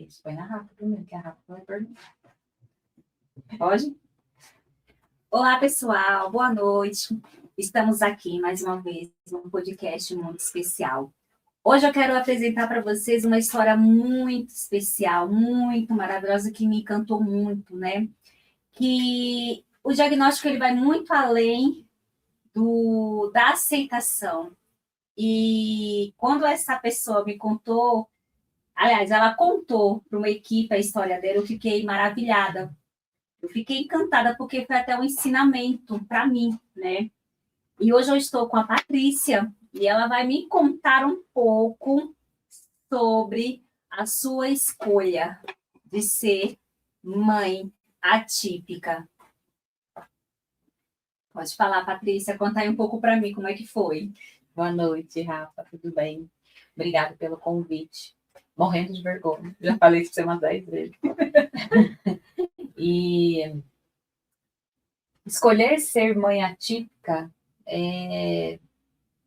Isso, põe na Rafa primeiro, que a Rafa vai perguntar. Pode? Olá, pessoal, boa noite. Estamos aqui mais uma vez num podcast muito especial. Hoje eu quero apresentar para vocês uma história muito especial, muito maravilhosa, que me encantou muito, né? Que o diagnóstico ele vai muito além da aceitação. E quando essa pessoa me contou, aliás, ela contou para uma equipe a história dela, eu fiquei maravilhada. Eu fiquei encantada porque foi até um ensinamento para mim, né? E hoje eu estou com a Patrícia e ela vai me contar um pouco sobre a sua escolha de ser mãe atípica. Pode falar, Patrícia, conta aí um pouco para mim como é que foi. Boa noite, Rafa, tudo bem? Obrigada pelo convite. Morrendo de vergonha, já falei isso para você umas 10 vezes. E escolher ser mãe atípica,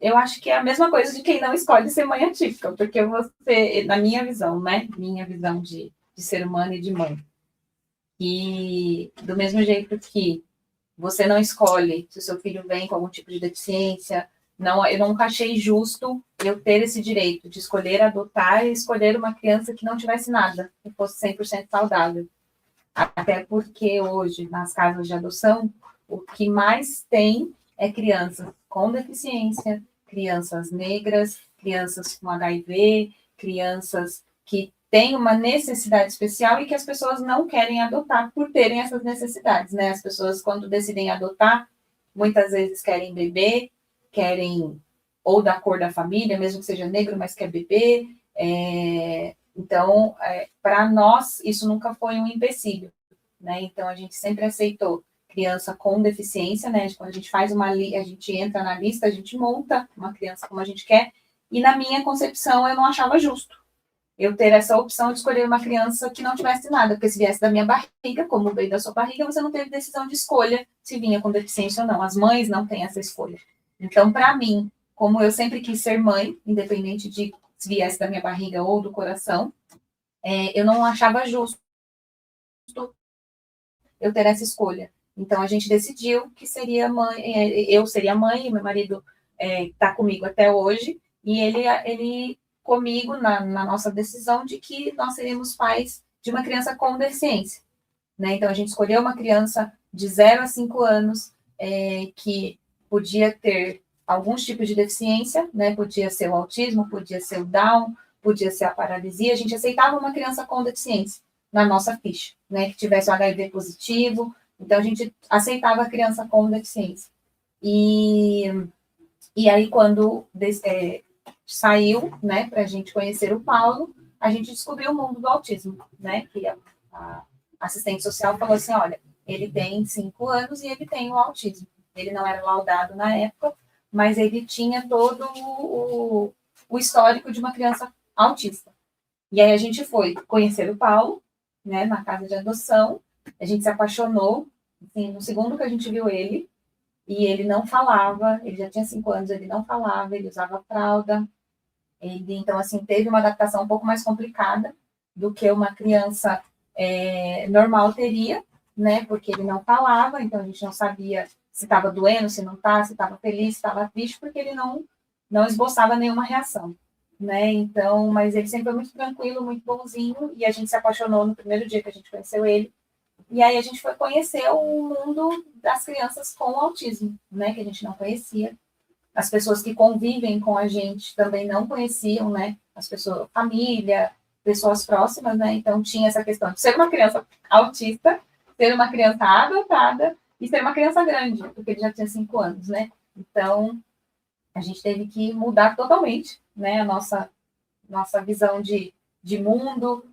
eu acho que é a mesma coisa de quem não escolhe ser mãe atípica, porque você, na minha visão, né? Minha visão de ser humano e de mãe. E do mesmo jeito que você não escolhe se o seu filho vem com algum tipo de deficiência, não, eu nunca achei justo eu ter esse direito de escolher adotar e escolher uma criança que não tivesse nada, que fosse 100% saudável. Até porque hoje, nas casas de adoção, o que mais tem é crianças com deficiência, crianças negras, crianças com HIV, crianças que têm uma necessidade especial e que as pessoas não querem adotar por terem essas necessidades, né? As pessoas, quando decidem adotar, muitas vezes querem bebê, querem ou da cor da família, mesmo que seja negro, mas quer bebê. Então, para nós, isso nunca foi um empecilho, né? Então, a gente sempre aceitou criança com deficiência, né? Quando a gente faz a gente entra na lista, a gente monta uma criança como a gente quer, e na minha concepção, eu não achava justo eu ter essa opção de escolher uma criança que não tivesse nada, porque se viesse da minha barriga, como veio da sua barriga, você não teve decisão de escolha se vinha com deficiência ou não. As mães não têm essa escolha. Então, para mim, como eu sempre quis ser mãe, independente de se viesse da minha barriga ou do coração, eu não achava justo eu ter essa escolha. Então, a gente decidiu que seria mãe, eu seria mãe, e meu marido está comigo até hoje, e ele comigo na nossa decisão de que nós seríamos pais de uma criança com deficiência. Né? Então, a gente escolheu uma criança de 0 a 5 anos que podia ter alguns tipos de deficiência, né? Podia ser o autismo, podia ser o Down, podia ser a paralisia. A gente aceitava uma criança com deficiência na nossa ficha, né? Que tivesse o HIV positivo. Então, a gente aceitava a criança com deficiência. E aí, quando saiu, né, para a gente conhecer o Paulo, a gente descobriu o mundo do autismo, né? Que a assistente social falou assim, olha, ele tem 5 anos e ele tem o autismo. Ele não era laudado na época, mas ele tinha todo o histórico de uma criança autista. E aí a gente foi conhecer o Paulo, né, na casa de adoção, a gente se apaixonou, assim, no segundo que a gente viu ele, e ele não falava, ele já tinha 5 anos, ele não falava, ele usava fralda, então, assim, teve uma adaptação um pouco mais complicada do que uma criança normal teria, né, porque ele não falava, então a gente não sabia se estava doendo, se não estava, se estava feliz, se estava triste, porque ele não esboçava nenhuma reação, né, então, mas ele sempre foi muito tranquilo, muito bonzinho, e a gente se apaixonou no primeiro dia que a gente conheceu ele, e aí a gente foi conhecer o mundo das crianças com autismo, né, que a gente não conhecia. As pessoas que convivem com a gente também não conheciam, né, as pessoas, família, pessoas próximas, né, então tinha essa questão de ser uma criança autista, ser uma criança adotada e ser uma criança grande, porque ele já tinha 5 anos, né, então a gente teve que mudar totalmente, né, a nossa visão de mundo,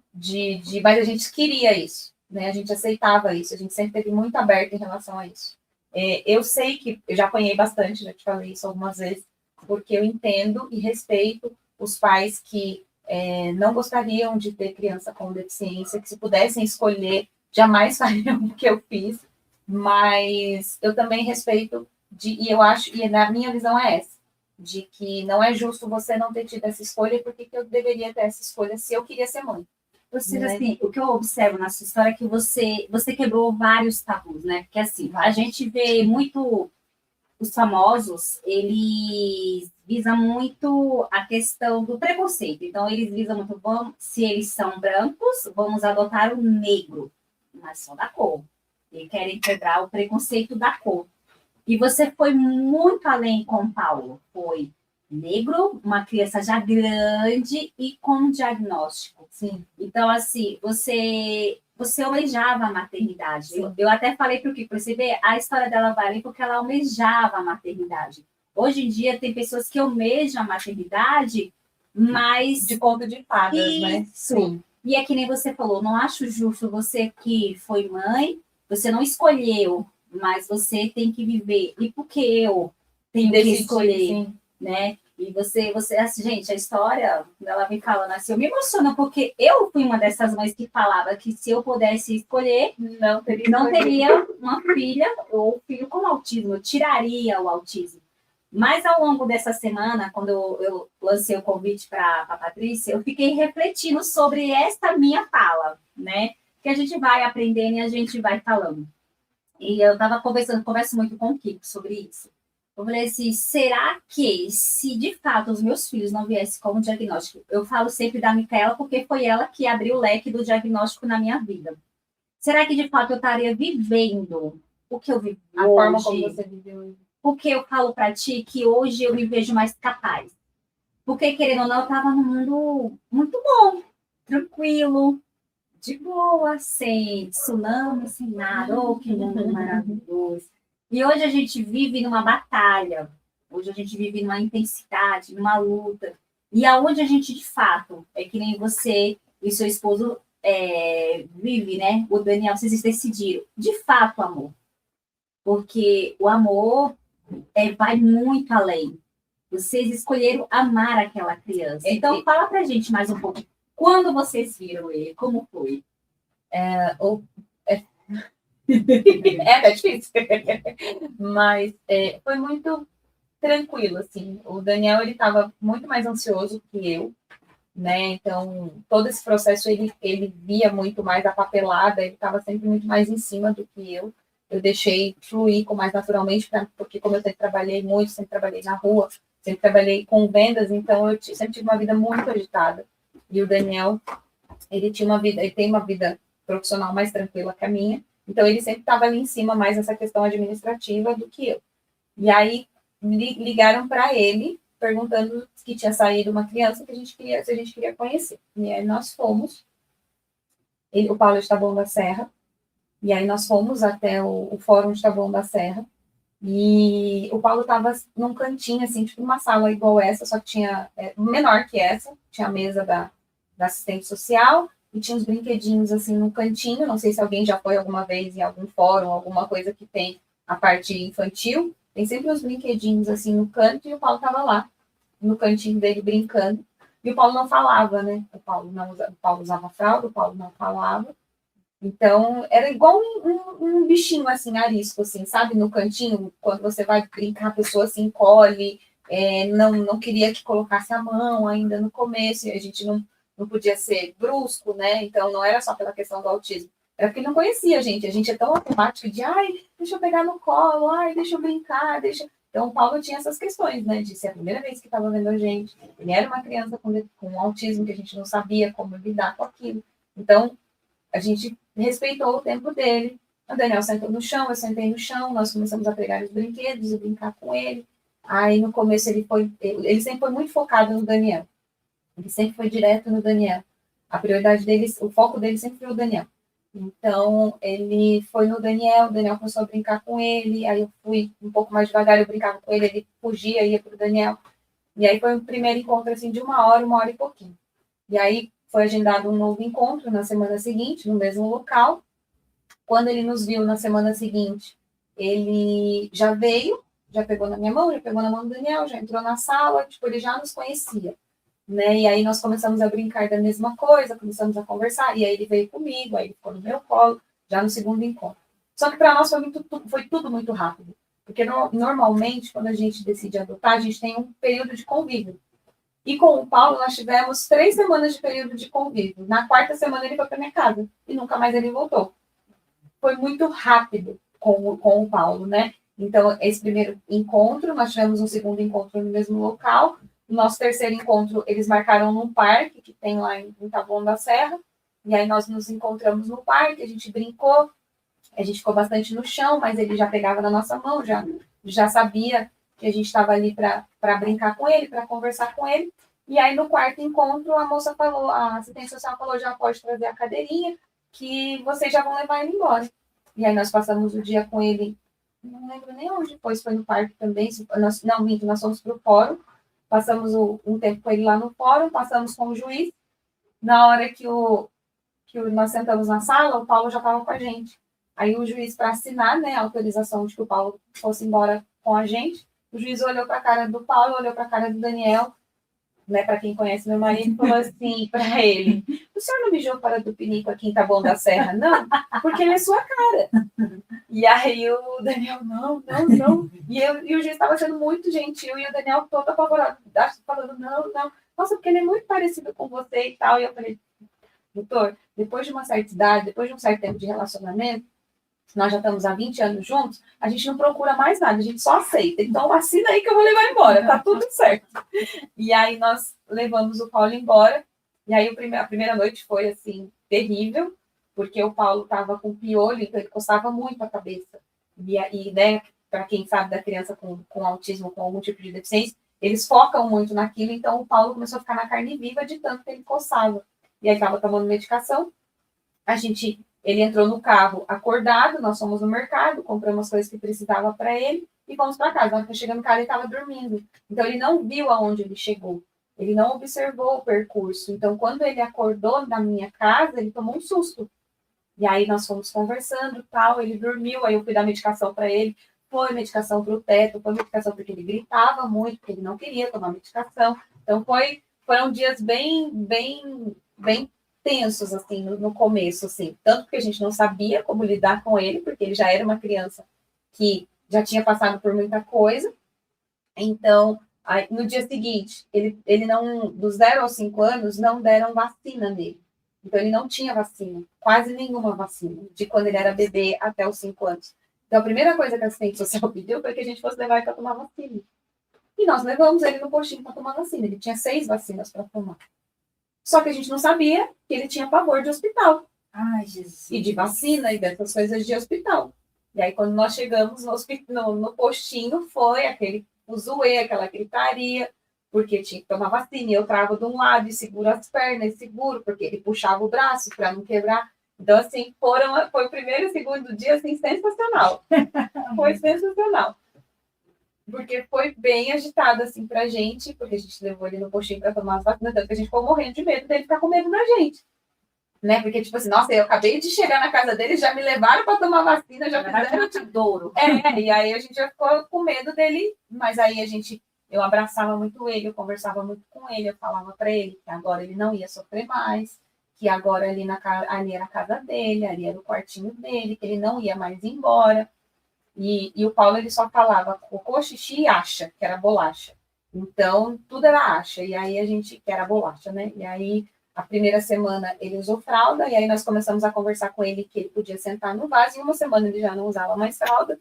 mas a gente queria isso, né? A gente aceitava isso, a gente sempre teve muito aberto em relação a isso. Eu sei que eu já apanhei bastante, já te falei isso algumas vezes, porque eu entendo e respeito os pais que não gostariam de ter criança com deficiência, que se pudessem escolher, jamais fariam o que eu fiz, mas eu também respeito, e eu acho, e na minha visão é essa, de que não é justo você não ter tido essa escolha, porque que eu deveria ter essa escolha se eu queria ser mãe, Você, Né? assim, o que eu observo na sua história é que você quebrou vários tabus, né? Porque, assim, a gente vê muito os famosos, eles visam muito a questão do preconceito. Então, eles visam muito, se eles são brancos, vamos adotar o negro, mas só da cor. Eles querem quebrar o preconceito da cor. E você foi muito além com Paulo. Foi negro, uma criança já grande e com diagnóstico. Sim. Então, assim, você almejava a maternidade. Sim. Eu até falei para o Kiko, você vê, a história dela vale porque ela almejava a maternidade. Hoje em dia, tem pessoas que almejam a maternidade, mas... De conto de fadas, né? Isso. E é que nem você falou, não acho justo você que foi mãe, você não escolheu, mas você tem que viver. E por que eu tenho que Decidir, escolher, sim. né? E você, assim, gente, a história, ela vem falando assim, eu me emociono porque eu fui uma dessas mães que falava que se eu pudesse escolher, não teria uma filha ou filho com autismo, eu tiraria o autismo. Mas ao longo dessa semana, quando eu lancei o convite para a Patrícia, eu fiquei refletindo sobre esta minha fala, né? Que a gente vai aprendendo e a gente vai falando. E eu estava converso muito com o Kiko sobre isso. Eu falei assim, será que se de fato os meus filhos não viessem com um diagnóstico, eu falo sempre da Micaela porque foi ela que abriu o leque do diagnóstico na minha vida. Será que de fato eu estaria vivendo o que eu vivo A hoje? forma como você viveu hoje. Porque eu falo para ti que hoje eu me vejo mais capaz. Porque, querendo ou não, eu estava num mundo muito bom, tranquilo, de boa, sem tsunami, sem nada. Oh, que mundo maravilhoso. E hoje a gente vive numa batalha, hoje a gente vive numa intensidade, numa luta. E aonde a gente, de fato, é que nem você e seu esposo vive, né? O Daniel, vocês decidiram. De fato, amor. Porque o amor vai muito além. Vocês escolheram amar aquela criança. Então, fala pra gente mais um pouco. Quando vocês viram ele, como foi? É difícil. Mas foi muito tranquilo, assim. O Daniel, ele estava muito mais ansioso que eu, né? Então, todo esse processo, ele via muito mais a papelada, ele estava sempre muito mais em cima do que eu. Eu deixei fluir com mais naturalmente, porque como eu sempre trabalhei muito, sempre trabalhei na rua, sempre trabalhei com vendas, então eu sempre tive uma vida muito agitada. E o Daniel, ele tem uma vida profissional mais tranquila que a minha, então ele sempre estava ali em cima mais nessa questão administrativa do que eu. E aí ligaram para ele perguntando que tinha saído uma criança que se a gente queria conhecer. E aí nós fomos. O Paulo de Taboão da Serra. E aí nós fomos até o Fórum de Taboão da Serra. E o Paulo estava num cantinho, assim, tipo uma sala igual essa, só que tinha menor que essa. Tinha a mesa da assistente social e tinha uns brinquedinhos, assim, no cantinho. Não sei se alguém já foi alguma vez em algum fórum, alguma coisa que tem a parte infantil. Tem sempre uns brinquedinhos, assim, no canto, e o Paulo estava lá, no cantinho dele, brincando. E o Paulo não falava, né? O Paulo usava fralda, o Paulo não falava. Então, era igual um bichinho, assim, arisco, assim, sabe? No cantinho, quando você vai brincar, a pessoa se encolhe, não queria que colocasse a mão ainda no começo, e a gente não podia ser brusco, né? Então, não era só pela questão do autismo. Era porque ele não conhecia a gente é tão automático de, ai, deixa eu pegar no colo, ai, deixa eu brincar, deixa... Então, o Paulo tinha essas questões, né? De ser a primeira vez que estava vendo a gente. Ele era uma criança com autismo, que a gente não sabia como lidar com aquilo. Então, a gente respeitou o tempo dele. O Daniel sentou no chão, eu sentei no chão, nós começamos a pegar os brinquedos e brincar com ele. Aí, no começo, ele sempre foi muito focado no Daniel. Ele sempre foi direto no Daniel. A prioridade dele, o foco dele sempre foi o Daniel. Então, ele foi no Daniel, o Daniel começou a brincar com ele, aí eu fui um pouco mais devagar, eu brincava com ele, ele fugia, ia para o Daniel. E aí foi o primeiro encontro, assim, de uma hora e pouquinho. E aí foi agendado um novo encontro na semana seguinte, no mesmo local. Quando ele nos viu na semana seguinte, ele já veio, já pegou na minha mão, já pegou na mão do Daniel, já entrou na sala, tipo, ele já nos conhecia. Né? E aí nós começamos a brincar da mesma coisa, começamos a conversar, e aí ele veio comigo, aí ele ficou no meu colo, já no segundo encontro. Só que para nós foi tudo muito rápido, porque normalmente, quando a gente decide adotar, a gente tem um período de convívio. E com o Paulo, nós tivemos 3 semanas de período de convívio. Na 4ª semana, ele foi para minha casa. E nunca mais ele voltou. Foi muito rápido com o Paulo, né? Então, esse primeiro encontro, nós tivemos um segundo encontro no mesmo local. No nosso terceiro encontro, eles marcaram num parque que tem lá em Taboão da Serra. E aí nós nos encontramos no parque, a gente brincou, a gente ficou bastante no chão, mas ele já pegava na nossa mão, já sabia que a gente estava ali para brincar com ele, para conversar com ele. E aí, no 4º encontro, a moça falou, a assistente social falou, já pode trazer a cadeirinha, que vocês já vão levar ele embora. E aí, nós passamos o dia com ele, não lembro nem onde foi, se foi no parque também, nós fomos para o fórum, passamos um tempo com ele lá no fórum, passamos com o juiz. Na hora que nós sentamos na sala, o Paulo já estava com a gente. Aí o juiz, para assinar, né, a autorização de que o Paulo fosse embora com a gente, o juiz olhou para a cara do Paulo, olhou para a cara do Daniel, né, para quem conhece meu marido, e falou assim para ele: o senhor não mijou fora do pinico aqui em Taboão da Serra, não? Porque ele é sua cara. E aí o Daniel, não. E o juiz estava sendo muito gentil, e o Daniel todo apavorado, falando, não. Nossa, porque ele é muito parecido com você e tal. E eu falei, doutor, depois de uma certa idade, depois de um certo tempo de relacionamento, nós já estamos há 20 anos juntos, a gente não procura mais nada, a gente só aceita. Então, assina aí que eu vou levar embora, tá tudo certo. E aí, nós levamos o Paulo embora. E aí, a primeira noite foi, assim, terrível, porque o Paulo estava com piolho, então ele coçava muito a cabeça. E né, para quem sabe da criança com autismo, com algum tipo de deficiência, eles focam muito naquilo, então o Paulo começou a ficar na carne viva de tanto que ele coçava. E aí, estava tomando medicação. Ele entrou no carro acordado, nós fomos no mercado, compramos as coisas que precisava para ele e fomos para casa. Quando chegando no carro, ele estava dormindo. Então, ele não viu aonde ele chegou. Ele não observou o percurso. Então, quando ele acordou na minha casa, ele tomou um susto. E aí, nós fomos conversando, tal, ele dormiu, aí eu fui dar medicação para ele. Foi medicação para o teto, foi medicação porque ele gritava muito, porque ele não queria tomar medicação. Então, foram dias bem tensos, assim, no começo, assim. Tanto que a gente não sabia como lidar com ele, porque ele já era uma criança que já tinha passado por muita coisa. Então, aí, no dia seguinte, ele não, dos 0 aos 5 anos, não deram vacina nele. Então, ele não tinha vacina, quase nenhuma vacina, de quando ele era bebê até os 5 anos. Então, a primeira coisa que a assistente social pediu foi que a gente fosse levar ele para tomar vacina. E nós levamos ele no postinho para tomar vacina. Ele tinha 6 vacinas para tomar. Só que a gente não sabia que ele tinha pavor de hospital. Ai, Jesus. E de vacina e dessas coisas de hospital. E aí, quando nós chegamos no postinho, foi aquele fuzuê, aquela gritaria, porque tinha que tomar vacina. E eu travo de um lado e seguro as pernas, e seguro, porque ele puxava o braço para não quebrar. Então, assim, foi o primeiro e segundo dia, assim, sensacional. Foi sensacional. Porque foi bem agitado, assim, pra gente, porque a gente levou ele no postinho para tomar as vacinas, tanto que a gente ficou morrendo de medo dele ficar com medo da gente. Né? Porque, tipo assim, nossa, eu acabei de chegar na casa dele, já me levaram para tomar vacina, já fizeram de douro. E aí a gente já ficou com medo dele, mas aí eu abraçava muito ele, eu conversava muito com ele, eu falava para ele que agora ele não ia sofrer mais, que agora ali era a casa dele, ali era o quartinho dele, que ele não ia mais embora. E o Paulo, ele só falava cocô, xixi e acha, que era bolacha. Então, tudo era acha, e aí que era bolacha, né? E aí, a primeira semana, ele usou fralda, e aí nós começamos a conversar com ele que ele podia sentar no vaso, e uma semana ele já não usava mais fralda.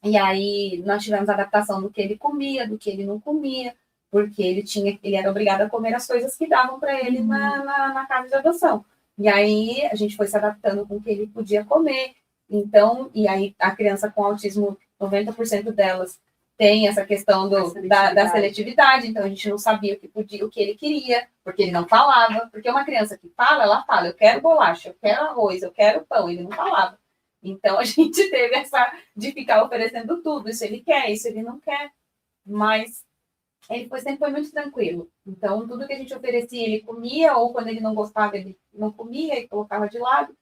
E aí, nós tivemos a adaptação do que ele comia, do que ele não comia, porque ele era obrigado a comer as coisas que davam para ele na casa de adoção. E aí, a gente foi se adaptando com o que ele podia comer. Então, e aí a criança com autismo, 90% delas tem essa questão da seletividade, então a gente não sabia o que ele queria, porque ele não falava, porque uma criança que fala, ela fala, eu quero bolacha, eu quero arroz, eu quero pão, ele não falava. Então a gente teve essa de ficar oferecendo tudo, isso ele quer, isso ele não quer, mas ele sempre foi muito tranquilo. Então, tudo que a gente oferecia, ele comia, ou quando ele não gostava, ele não comia e colocava de lado.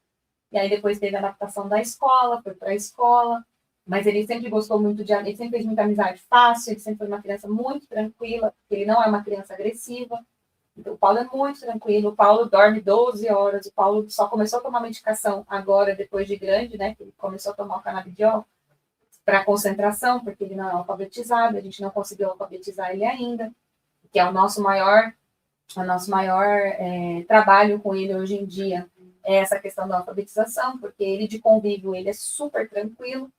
E aí depois teve a adaptação da escola, foi para a escola, mas ele sempre gostou muito ele sempre fez muita amizade fácil, ele sempre foi uma criança muito tranquila, porque ele não é uma criança agressiva. Então, o Paulo é muito tranquilo, o Paulo dorme 12 horas, o Paulo só começou a tomar medicação agora, depois de grande, né, que ele começou a tomar o canabidiol para concentração, porque ele não é alfabetizado, a gente não conseguiu alfabetizar ele ainda. que é o nosso maior trabalho com ele hoje em dia, é essa questão da alfabetização, porque ele de convívio, ele é super tranquilo,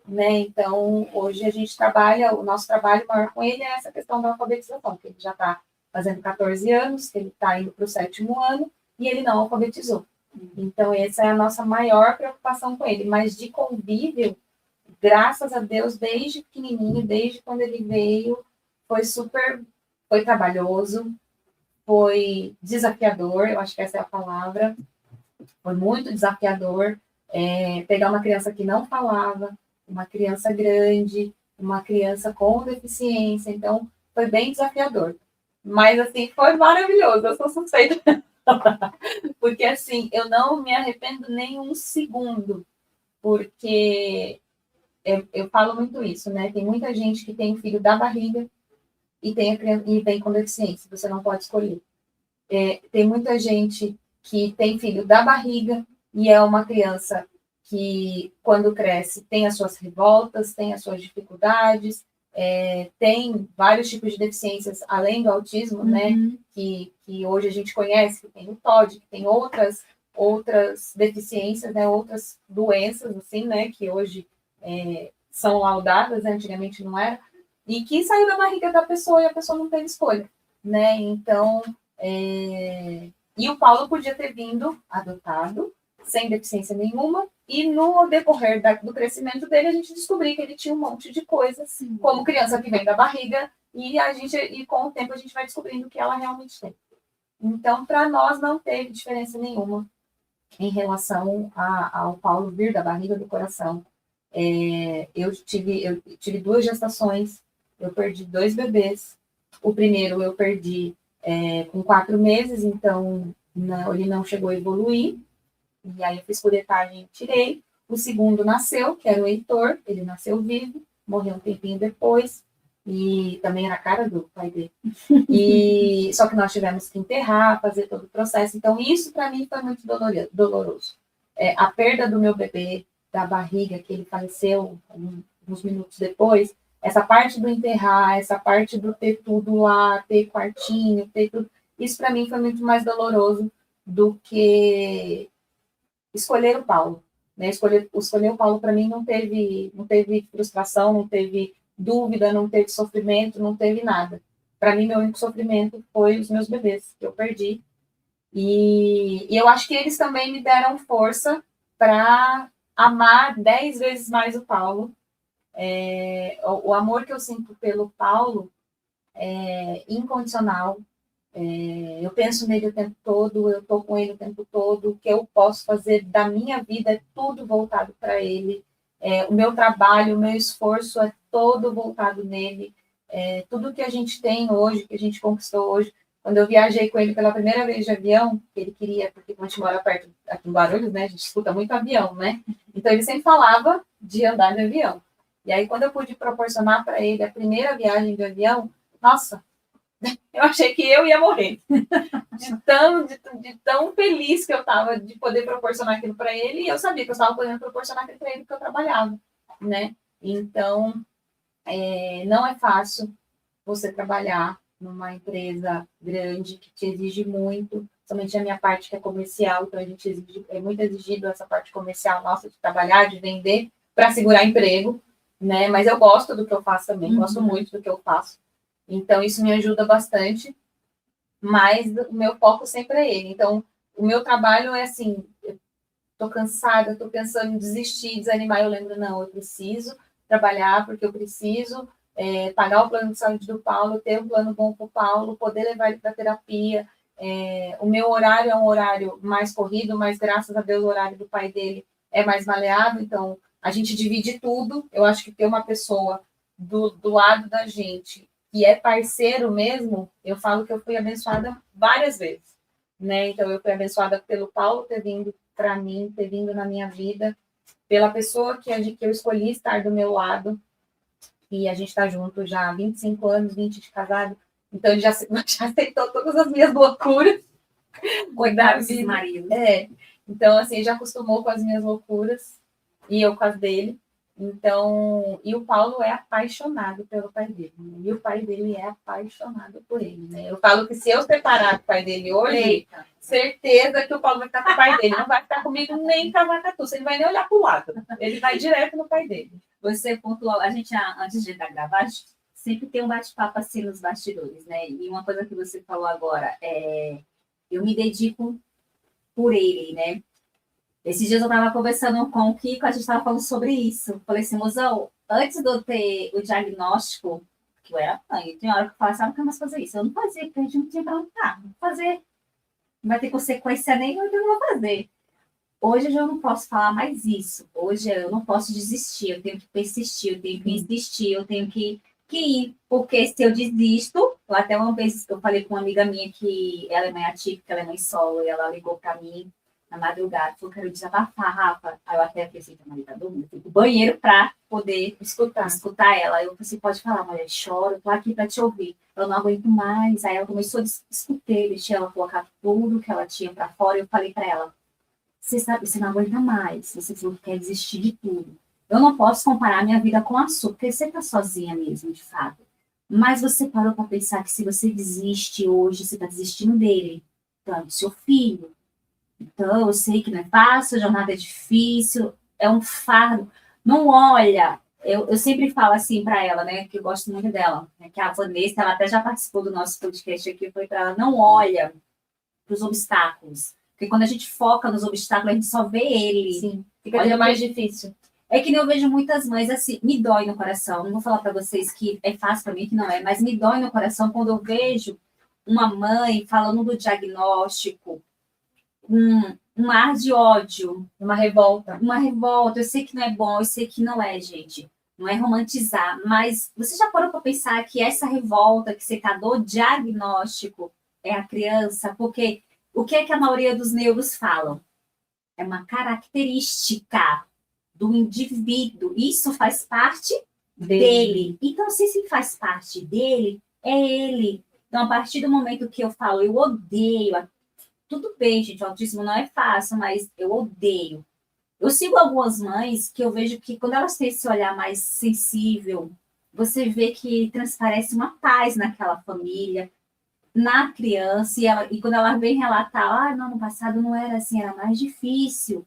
né? Então, hoje a gente trabalha, o nosso trabalho maior com ele é essa questão da alfabetização, que ele já está fazendo 14 anos, que ele está indo para o 7º ano, e ele não alfabetizou. Então, essa é a nossa maior preocupação com ele. Mas de convívio, graças a Deus, desde pequenininho, desde quando ele veio, foi trabalhoso, foi desafiador, eu acho que essa é a palavra, foi muito desafiador, pegar uma criança que não falava, uma criança grande, uma criança com deficiência, então foi bem desafiador. Mas, assim, foi maravilhoso, eu sou suspeita. Porque, assim, eu não me arrependo nem um segundo, porque eu falo muito isso, né? Tem muita gente que tem um filho da barriga e vem com deficiência, você não pode escolher. Tem muita gente que tem filho da barriga e é uma criança que, quando cresce, tem as suas revoltas, tem as suas dificuldades, tem vários tipos de deficiências, além do autismo, né? Que hoje a gente conhece, que tem o TOD, que tem outras deficiências, né? Outras doenças, assim, né? Que hoje são laudadas, né? Antigamente não era, e que saiu da barriga da pessoa e a pessoa não teve escolha, né? Então, e o Paulo podia ter vindo adotado, sem deficiência nenhuma, e no decorrer do crescimento dele, a gente descobriu que ele tinha um monte de coisas, como criança que vem da barriga, e com o tempo a gente vai descobrindo o que ela realmente tem. Então, para nós, não teve diferença nenhuma em relação ao Paulo vir da barriga do coração. Eu tive 2 gestações, eu perdi 2 bebês. O primeiro eu perdi com 4 meses, então ele não chegou a evoluir. E aí eu fiz curetagem e tirei. O segundo nasceu, que era o Heitor, ele nasceu vivo, morreu um tempinho depois, e também era a cara do pai dele. Só que nós tivemos que enterrar, fazer todo o processo. Então, isso para mim foi muito doloroso. A perda do meu bebê, da barriga, que ele faleceu uns minutos depois, essa parte do enterrar, essa parte do ter tudo lá, ter quartinho, ter tudo, isso para mim foi muito mais doloroso do que escolher o Paulo, né? Escolher o Paulo para mim não teve frustração, não teve dúvida, não teve sofrimento, não teve nada. Para mim, meu único sofrimento foi os meus bebês que eu perdi. E eu acho que eles também me deram força para amar 10 vezes mais o Paulo. O amor que eu sinto pelo Paulo é incondicional. Eu penso nele o tempo todo, eu estou com ele o tempo todo, o que eu posso fazer da minha vida é tudo voltado para ele, o meu trabalho, o meu esforço é todo voltado nele, tudo que a gente tem hoje, que a gente conquistou hoje. Quando eu viajei com ele pela primeira vez de avião, que ele queria, porque a gente mora perto, aqui em Guarulhos, né, a gente escuta muito avião, né, então ele sempre falava de andar de avião. E aí, quando eu pude proporcionar para ele a primeira viagem de avião, nossa, eu achei que eu ia morrer. De tão feliz que eu estava de poder proporcionar aquilo para ele, e eu sabia que eu estava podendo proporcionar aquilo para ele porque eu trabalhava, né? Então, não é fácil você trabalhar numa empresa grande que te exige muito, somente a minha parte que é comercial, então a gente é muito exigido essa parte comercial nossa de trabalhar, de vender, para segurar emprego, né? Mas eu gosto do que eu faço também, gosto muito do que eu faço. Então, isso me ajuda bastante, mas o meu foco sempre é ele. Então, o meu trabalho é assim, eu tô cansada, tô pensando em desistir, desanimar, eu lembro, não, eu preciso trabalhar porque eu preciso pagar o plano de saúde do Paulo, ter um plano bom para o Paulo, poder levar ele para terapia. O meu horário é um horário mais corrido, mas graças a Deus o horário do pai dele é mais maleável, então a gente divide tudo. Eu acho que ter uma pessoa do lado da gente que é parceiro mesmo, eu falo que eu fui abençoada várias vezes, né? Então, eu fui abençoada pelo Paulo ter vindo para mim, ter vindo na minha vida, pela pessoa que eu escolhi estar do meu lado, e a gente está junto já há 25 anos, 20 de casado, então ele já aceitou todas as minhas loucuras. Cuidado dos maridos. Então, assim, já acostumou com as minhas loucuras, e eu com as dele. Então, e o Paulo é apaixonado pelo pai dele, né? E o pai dele é apaixonado por ele, né? Eu falo que se eu separar do pai dele hoje, Eita. certeza que o Paulo vai ficar com o pai dele, não vai ficar comigo nem com a Vacatuça, ele vai nem olhar para o lado, ele vai direto no pai dele. Você pontuou, a gente, antes de gravar, sempre tem um bate-papo assim nos bastidores, né? E uma coisa que você falou agora eu me dedico por ele, né? Esses dias eu estava conversando com o Kiko, a gente estava falando sobre isso. Falei assim, mozão, antes de eu ter o diagnóstico, que eu era mãe, tem hora que eu falava, sabe, não quero mais fazer isso. Eu não fazia, porque a gente não tinha para lutar. Não fazer, não vai ter consequência nenhuma, então eu não vou fazer. Hoje eu já não posso falar mais isso. Hoje eu não posso desistir, eu tenho que persistir, eu tenho que insistir, eu tenho que ir. Porque se eu desisto, até uma vez eu falei com uma amiga minha que ela é mãe atípica, ela é mãe solo, e ela ligou para mim na madrugada, falou, quero desabafar, Rafa. Aí eu até pensei, a Maria tá dormindo, eu fui pro banheiro para poder escutar ela. Eu falei assim, pode falar, mulher, choro, eu tô aqui para te ouvir. Eu não aguento mais. Aí ela começou a discutir, deixei ela colocar tudo que ela tinha para fora, e eu falei para ela, você sabe, você não aguenta mais, você falou que quer desistir de tudo. Eu não posso comparar minha vida com a sua, porque você está sozinha mesmo, de fato. Mas você parou para pensar que se você desiste hoje, você está desistindo dele, então, do seu filho. Então, eu sei que não é fácil, a jornada é difícil, é um fardo. Não olha, eu sempre falo assim para ela, né, que eu gosto muito dela, né, que a Vanessa, ela até já participou do nosso podcast aqui, foi para ela, não olha para os obstáculos. Porque quando a gente foca nos obstáculos, a gente só vê ele. Sim, fica olha mais difícil. É que nem eu vejo muitas mães assim, me dói no coração. Não vou falar para vocês que é fácil para mim, que não é, mas me dói no coração quando eu vejo uma mãe falando do diagnóstico com um ar de ódio, uma revolta. Uma revolta. Eu sei que não é bom, eu sei que não é, gente. Não é romantizar, mas você já parou para pensar que essa revolta que você está do diagnóstico é a criança? Porque o que é que a maioria dos neuros falam? É uma característica do indivíduo. Isso faz parte dele. Então, se isso faz parte dele, é ele. Então, a partir do momento que eu falo, eu odeio, tudo bem, gente, o autismo não é fácil, mas eu odeio. Eu sigo algumas mães que eu vejo que quando elas têm esse olhar mais sensível, você vê que transparece uma paz naquela família, na criança, e quando ela vem relatar, não, no passado não era assim, era mais difícil.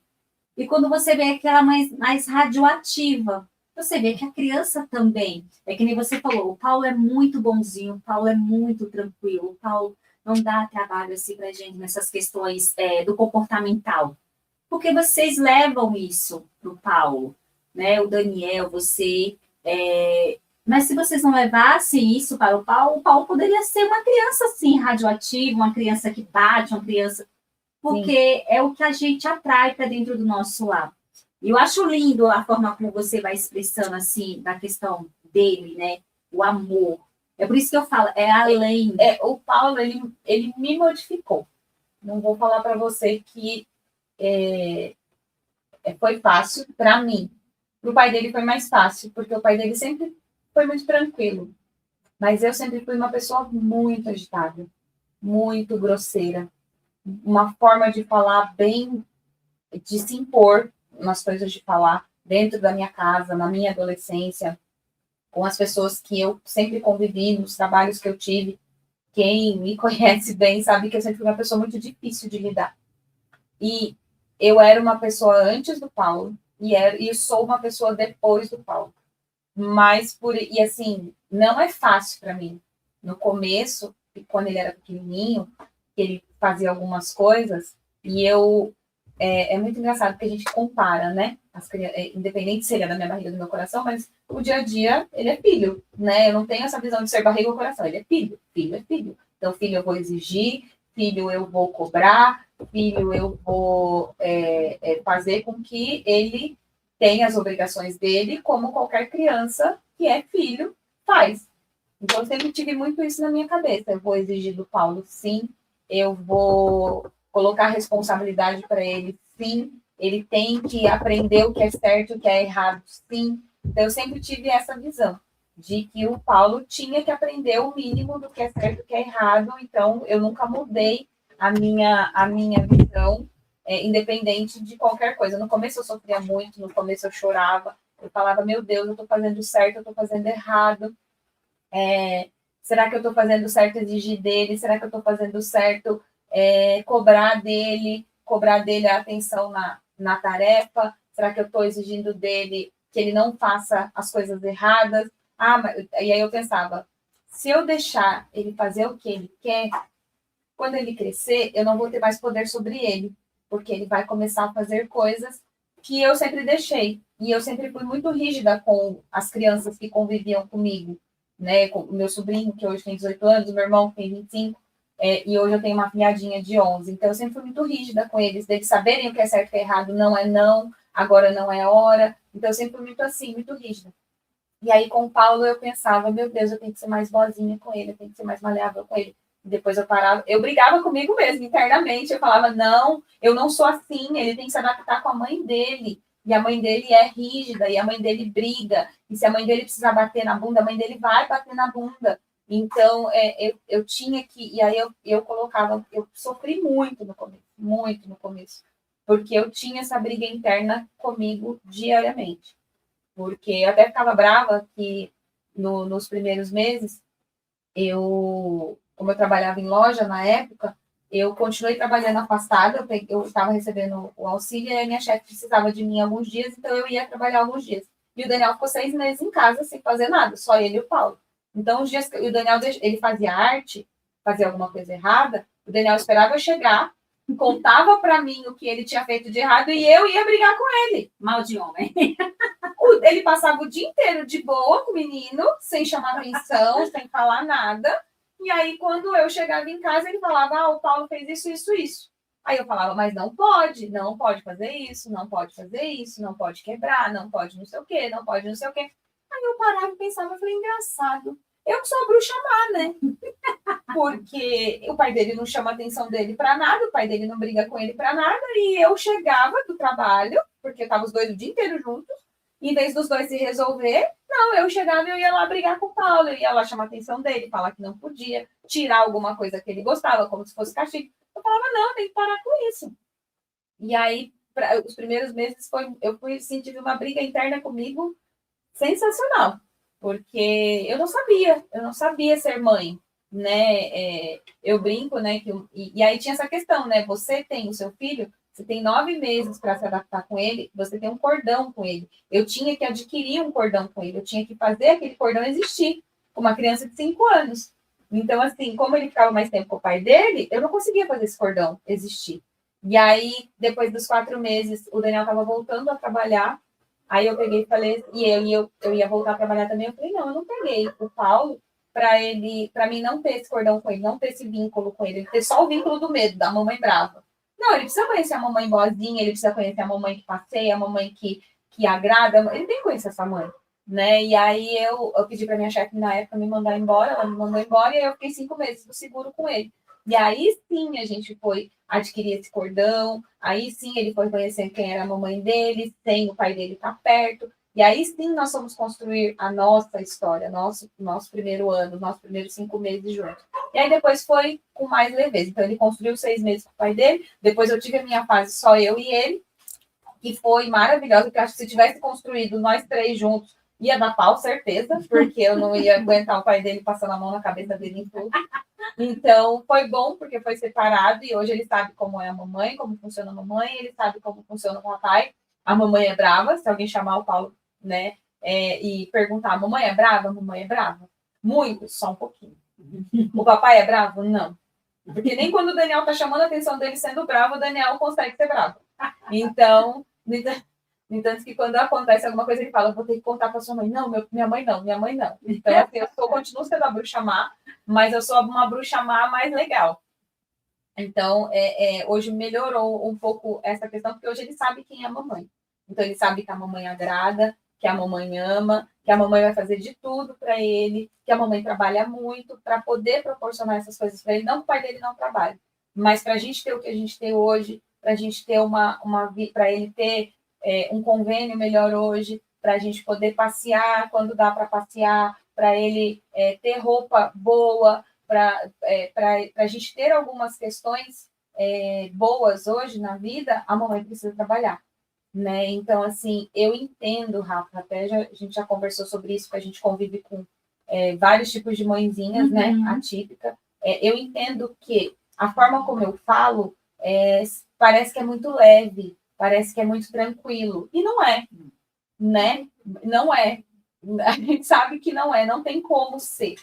E quando você vê aquela mais radioativa, você vê que a criança também. É que nem você falou, o Paulo é muito bonzinho, o Paulo é muito tranquilo, o Paulo não dá trabalho assim pra gente nessas questões do comportamental. Porque vocês levam isso pro Paulo, né? O Daniel, você. Mas se vocês não levassem isso para o Paulo poderia ser uma criança assim, radioativa, uma criança que bate, uma criança. Porque é o que a gente atrai para dentro do nosso lar. E eu acho lindo a forma como você vai expressando assim, da questão dele, né? O amor. É por isso que eu falo, é além. O Paulo, ele me modificou. Não vou falar para você que foi fácil para mim. Para o pai dele foi mais fácil, porque o pai dele sempre foi muito tranquilo. Mas eu sempre fui uma pessoa muito agitada, muito grosseira. Uma forma de falar bem, de se impor nas coisas de falar dentro da minha casa, na minha adolescência, com as pessoas que eu sempre convivi, nos trabalhos que eu tive. Quem me conhece bem sabe que eu sempre fui uma pessoa muito difícil de lidar. E eu era uma pessoa antes do Paulo e sou uma pessoa depois do Paulo. Mas, e assim, não é fácil para mim. No começo, quando ele era pequenininho, ele fazia algumas coisas e eu... É muito engraçado porque a gente compara, né? Independente se ele é da minha barriga ou do meu coração, mas o dia a dia, ele é filho, né? Eu não tenho essa visão de ser barriga ou coração. Ele é filho, filho é filho. Então, filho eu vou exigir, filho eu vou cobrar, filho eu vou fazer com que ele tenha as obrigações dele, como qualquer criança que é filho faz. Então, eu sempre tive muito isso na minha cabeça. Eu vou exigir do Paulo, sim. Eu vou colocar responsabilidade para ele, sim. Ele tem que aprender o que é certo e o que é errado, sim. Então, eu sempre tive essa visão de que o Paulo tinha que aprender o mínimo do que é certo e o que é errado. Então, eu nunca mudei a minha visão, independente de qualquer coisa. No começo eu sofria muito, no começo eu chorava, Eu falava, meu Deus, eu estou fazendo certo, eu estou fazendo errado. Será que eu estou fazendo certo exigir dele? Será que eu estou fazendo certo cobrar dele a atenção na tarefa? Será que eu estou exigindo dele que ele não faça as coisas erradas? E aí eu pensava, se eu deixar ele fazer o que ele quer, quando ele crescer, eu não vou ter mais poder sobre ele, porque ele vai começar a fazer coisas que eu sempre deixei. E eu sempre fui muito rígida com as crianças que conviviam comigo, né? Com o meu sobrinho, que hoje tem 18 anos, o meu irmão, que tem 25, e hoje eu tenho uma filhadinha de 11. Então, eu sempre fui muito rígida com eles, deles saberem o que é certo e errado, não é não, agora não é hora. Então, eu sempre fui muito assim, muito rígida. E aí, com o Paulo, eu pensava, meu Deus, eu tenho que ser mais boazinha com ele, eu tenho que ser mais maleável com ele. Depois eu parava, eu brigava comigo mesmo, internamente. Eu falava, não, eu não sou assim, ele tem que se adaptar com a mãe dele. E a mãe dele é rígida, e a mãe dele briga. E se a mãe dele precisar bater na bunda, a mãe dele vai bater na bunda. Então, eu tinha que. E aí eu colocava, eu sofri muito no começo, porque eu tinha essa briga interna comigo diariamente. Porque eu até ficava brava que nos primeiros meses como eu trabalhava em loja na época, eu continuei trabalhando afastada, eu estava recebendo o auxílio e a minha chefe precisava de mim alguns dias, então eu ia trabalhar alguns dias. E o Daniel ficou 6 meses em casa sem fazer nada, só ele e o Paulo. Então, os dias que o Daniel ele fazia arte, fazia alguma coisa errada, o Daniel esperava eu chegar, contava para mim o que ele tinha feito de errado e eu ia brigar com ele. Mal de homem. Ele passava o dia inteiro de boa com o menino, sem chamar atenção, sem falar nada. E aí, quando eu chegava em casa, ele falava, o Paulo fez isso, isso, isso. Aí eu falava, mas não pode fazer isso, não pode fazer isso, não pode quebrar, não pode não sei o quê, não pode não sei o quê. Aí eu parava e pensava, eu falei, engraçado. Eu que sou a bruxa má, né? Porque o pai dele não chama a atenção dele para nada, o pai dele não briga com ele para nada, e eu chegava do trabalho, porque estavam os dois o dia inteiro juntos, em vez dos dois se resolver, não, eu chegava e eu ia lá brigar com o Paulo, eu ia lá chamar a atenção dele, falar que não podia, tirar alguma coisa que ele gostava, como se fosse castigo. Eu falava, não, tem que parar com isso. E aí, os primeiros meses, eu tive uma briga interna comigo sensacional, porque eu não sabia ser mãe, né? Eu brinco, né? E aí tinha essa questão, né? Você tem o seu filho, você tem 9 meses para se adaptar com ele, você tem um cordão com ele. Eu tinha que adquirir um cordão com ele, eu tinha que fazer aquele cordão existir, com uma criança de 5 anos. Então, assim, como ele ficava mais tempo com o pai dele, eu não conseguia fazer esse cordão existir. E aí, depois dos 4 meses, o Daniel estava voltando a trabalhar. Aí eu peguei e falei, eu ia voltar a trabalhar também. Eu falei, não, eu não peguei o Paulo para mim não ter esse cordão com ele, não ter esse vínculo com ele ter só o vínculo do medo, da mamãe brava. Não, ele precisa conhecer a mamãe boazinha, ele precisa conhecer a mamãe que passeia, a mamãe que agrada, ele tem que conhecer essa mãe, né? E aí eu pedi para minha chefe na época me mandar embora, ela me mandou embora e eu fiquei 5 meses do seguro com ele. E aí sim a gente foi adquirir esse cordão, aí sim ele foi conhecer quem era a mamãe dele, sem o pai dele estar perto, e aí sim nós fomos construir a nossa história, nosso primeiro ano, nossos primeiros 5 meses juntos. E aí depois foi com mais leveza. Então ele construiu 6 meses com o pai dele, depois eu tive a minha fase só eu e ele, que foi maravilhosa, porque eu acho que se tivesse construído nós 3 juntos, ia dar pau, certeza, porque eu não ia aguentar o pai dele passando a mão na cabeça dele em tudo. Então, foi bom porque foi separado e hoje ele sabe como é a mamãe, como funciona a mamãe, ele sabe como funciona o papai. A mamãe é brava, se alguém chamar o Paulo, né, e perguntar, a mamãe é brava? A mamãe é brava. Muito, só um pouquinho. O papai é bravo? Não. Porque nem quando o Daniel tá chamando a atenção dele sendo bravo, o Daniel consegue ser bravo. Então, no entanto, que quando acontece alguma coisa, ele fala, vou ter que contar para sua mãe. Não, minha mãe não, minha mãe não. Então, assim, continuo sendo a bruxa má, mas eu sou uma bruxa má mais legal. Então, hoje melhorou um pouco essa questão, porque hoje ele sabe quem é a mamãe. Então, ele sabe que a mamãe agrada, que a mamãe ama, que a mamãe vai fazer de tudo para ele, que a mamãe trabalha muito para poder proporcionar essas coisas para ele. Não que o pai dele não trabalhe, mas para a gente ter o que a gente tem hoje, para a gente ter para ele ter um convênio melhor hoje, para a gente poder passear quando dá para passear, para ele ter roupa boa, para a gente ter algumas questões boas hoje na vida, a mamãe precisa trabalhar. né? Então, assim, eu entendo, Rafa, a gente já conversou sobre isso, que a gente convive com vários tipos de mãezinhas, né? Atípica. Eu entendo que a forma como eu falo parece que é muito leve, parece que é muito tranquilo. E não é, né? Não é. A gente sabe que não tem como ser.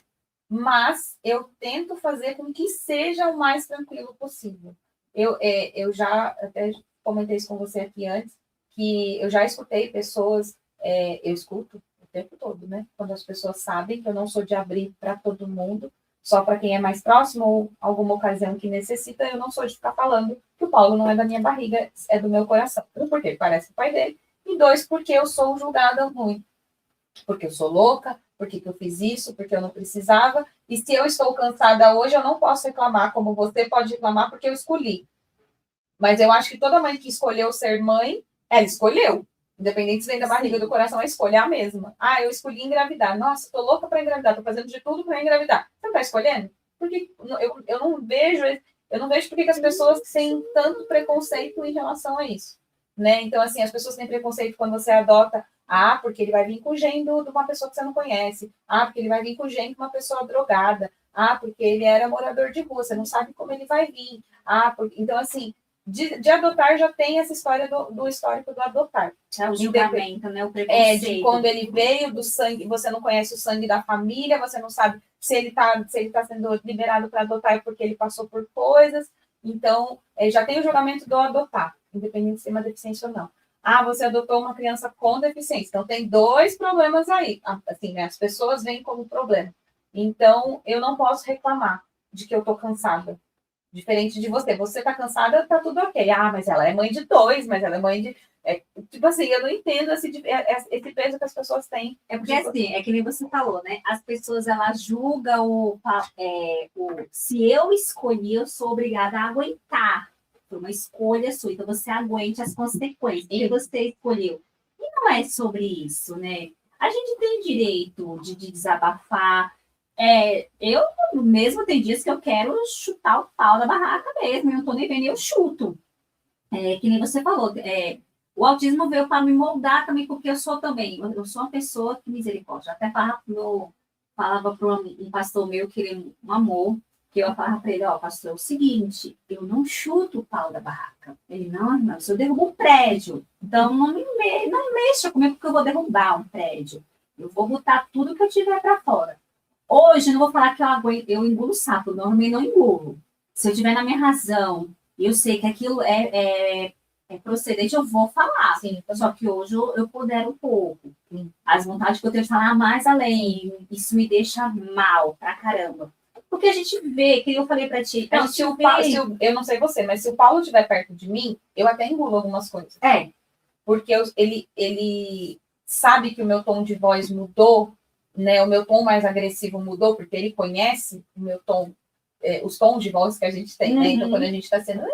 Mas eu tento fazer com que seja o mais tranquilo possível. Eu já até comentei isso com você aqui antes, que eu já escutei pessoas, eu escuto o tempo todo, né? Quando as pessoas sabem que eu não sou de abrir para todo mundo, só para quem é mais próximo ou alguma ocasião que necessita, eu não sou de ficar falando que o Paulo não é da minha barriga, é do meu coração. Um, porque ele parece o pai dele, e dois, porque eu sou julgada muito. Porque eu sou louca, porque eu fiz isso, porque eu não precisava. E se eu estou cansada hoje, eu não posso reclamar, como você pode reclamar, porque eu escolhi. Mas eu acho que toda mãe que escolheu ser mãe, ela escolheu. Independente se vem da barriga do coração, a escolha é a mesma. Ah, eu escolhi engravidar. Nossa, tô louca para engravidar, tô fazendo de tudo para engravidar. Você não tá escolhendo? Porque eu não vejo porque que as pessoas têm tanto preconceito em relação a isso. Né? Então, assim, as pessoas têm preconceito quando você adota, porque ele vai vir com o gene de uma pessoa que você não conhece. Porque ele vai vir com o gene de uma pessoa drogada. Porque ele era morador de rua, você não sabe como ele vai vir. Então, assim, de adotar já tem essa história do histórico do adotar. É o julgamento, né? O preconceito. De quando ele veio do sangue, você não conhece o sangue da família, você não sabe se ele tá sendo liberado para adotar porque ele passou por coisas. Então, já tem o julgamento do adotar, independente de ser uma deficiência ou não. Você adotou uma criança com deficiência. Então, tem dois problemas aí. Assim, né? As pessoas veem como problema. Então, eu não posso reclamar de que eu estou cansada. Diferente de você. Você tá cansada, tá tudo ok. Mas ela é mãe de dois, mas ela é mãe de. Tipo assim, eu não entendo esse peso que as pessoas têm. É porque assim, é que nem você falou, né? As pessoas elas julgam se eu escolhi, eu sou obrigada a aguentar. Foi uma escolha sua, então você aguente as consequências que você escolheu. E não é sobre isso, né? A gente tem direito de desabafar. Eu mesmo tem dias que eu quero chutar o pau da barraca mesmo, eu não tô nem vendo, eu chuto. Que nem você falou, o autismo veio para me moldar também, porque eu sou também, eu sou uma pessoa que misericórdia. Até falava para um pastor meu, que ele é um amor, que eu falava para ele, pastor, é o seguinte, eu não chuto o pau da barraca. Ele, não, se eu derrubo um prédio, então não mexa comigo, porque eu vou derrubar um prédio. Eu vou botar tudo que eu tiver para fora. Hoje, não vou falar que eu engulo sapo, normalmente não engulo. Se eu estiver na minha razão, e eu sei que aquilo é procedente, eu vou falar. Sim. Só que hoje eu pondero um pouco. As vontades que eu tenho de falar mais além, isso me deixa mal pra caramba. Porque a gente vê, que eu falei pra ti, eu não sei você, mas se o Paulo estiver perto de mim, eu até engulo algumas coisas. Porque ele sabe que o meu tom de voz mudou, né? O meu tom mais agressivo mudou, porque ele conhece o meu tom, os tons de voz que a gente tem, né? Então, quando a gente está sendo...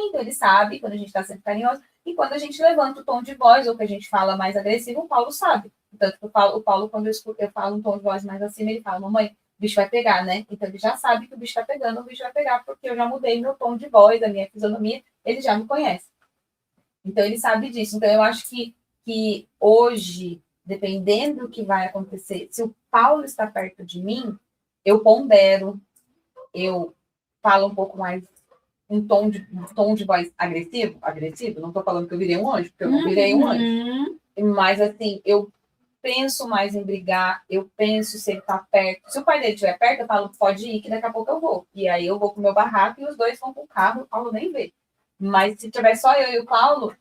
Então, ele sabe quando a gente está sendo carinhoso. E quando a gente levanta o tom de voz, ou que a gente fala mais agressivo, o Paulo sabe. Tanto que o Paulo, quando eu falo um tom de voz mais acima, ele fala, mamãe, o bicho vai pegar, né? Então, ele já sabe que o bicho está pegando, o bicho vai pegar, porque eu já mudei meu tom de voz, a minha fisionomia, ele já me conhece. Então, ele sabe disso. Então, eu acho que hoje, dependendo do que vai acontecer, se o Paulo está perto de mim, eu pondero, eu falo um pouco mais um tom de voz agressivo, não estou falando que eu virei um anjo, porque eu não virei um anjo, mas assim, eu penso mais em brigar, eu penso se ele está perto, se o pai dele estiver perto, eu falo, pode ir, que daqui a pouco eu vou, e aí eu vou com o meu barraco e os dois vão com o carro, o Paulo nem vê, mas se tiver só eu e o Paulo,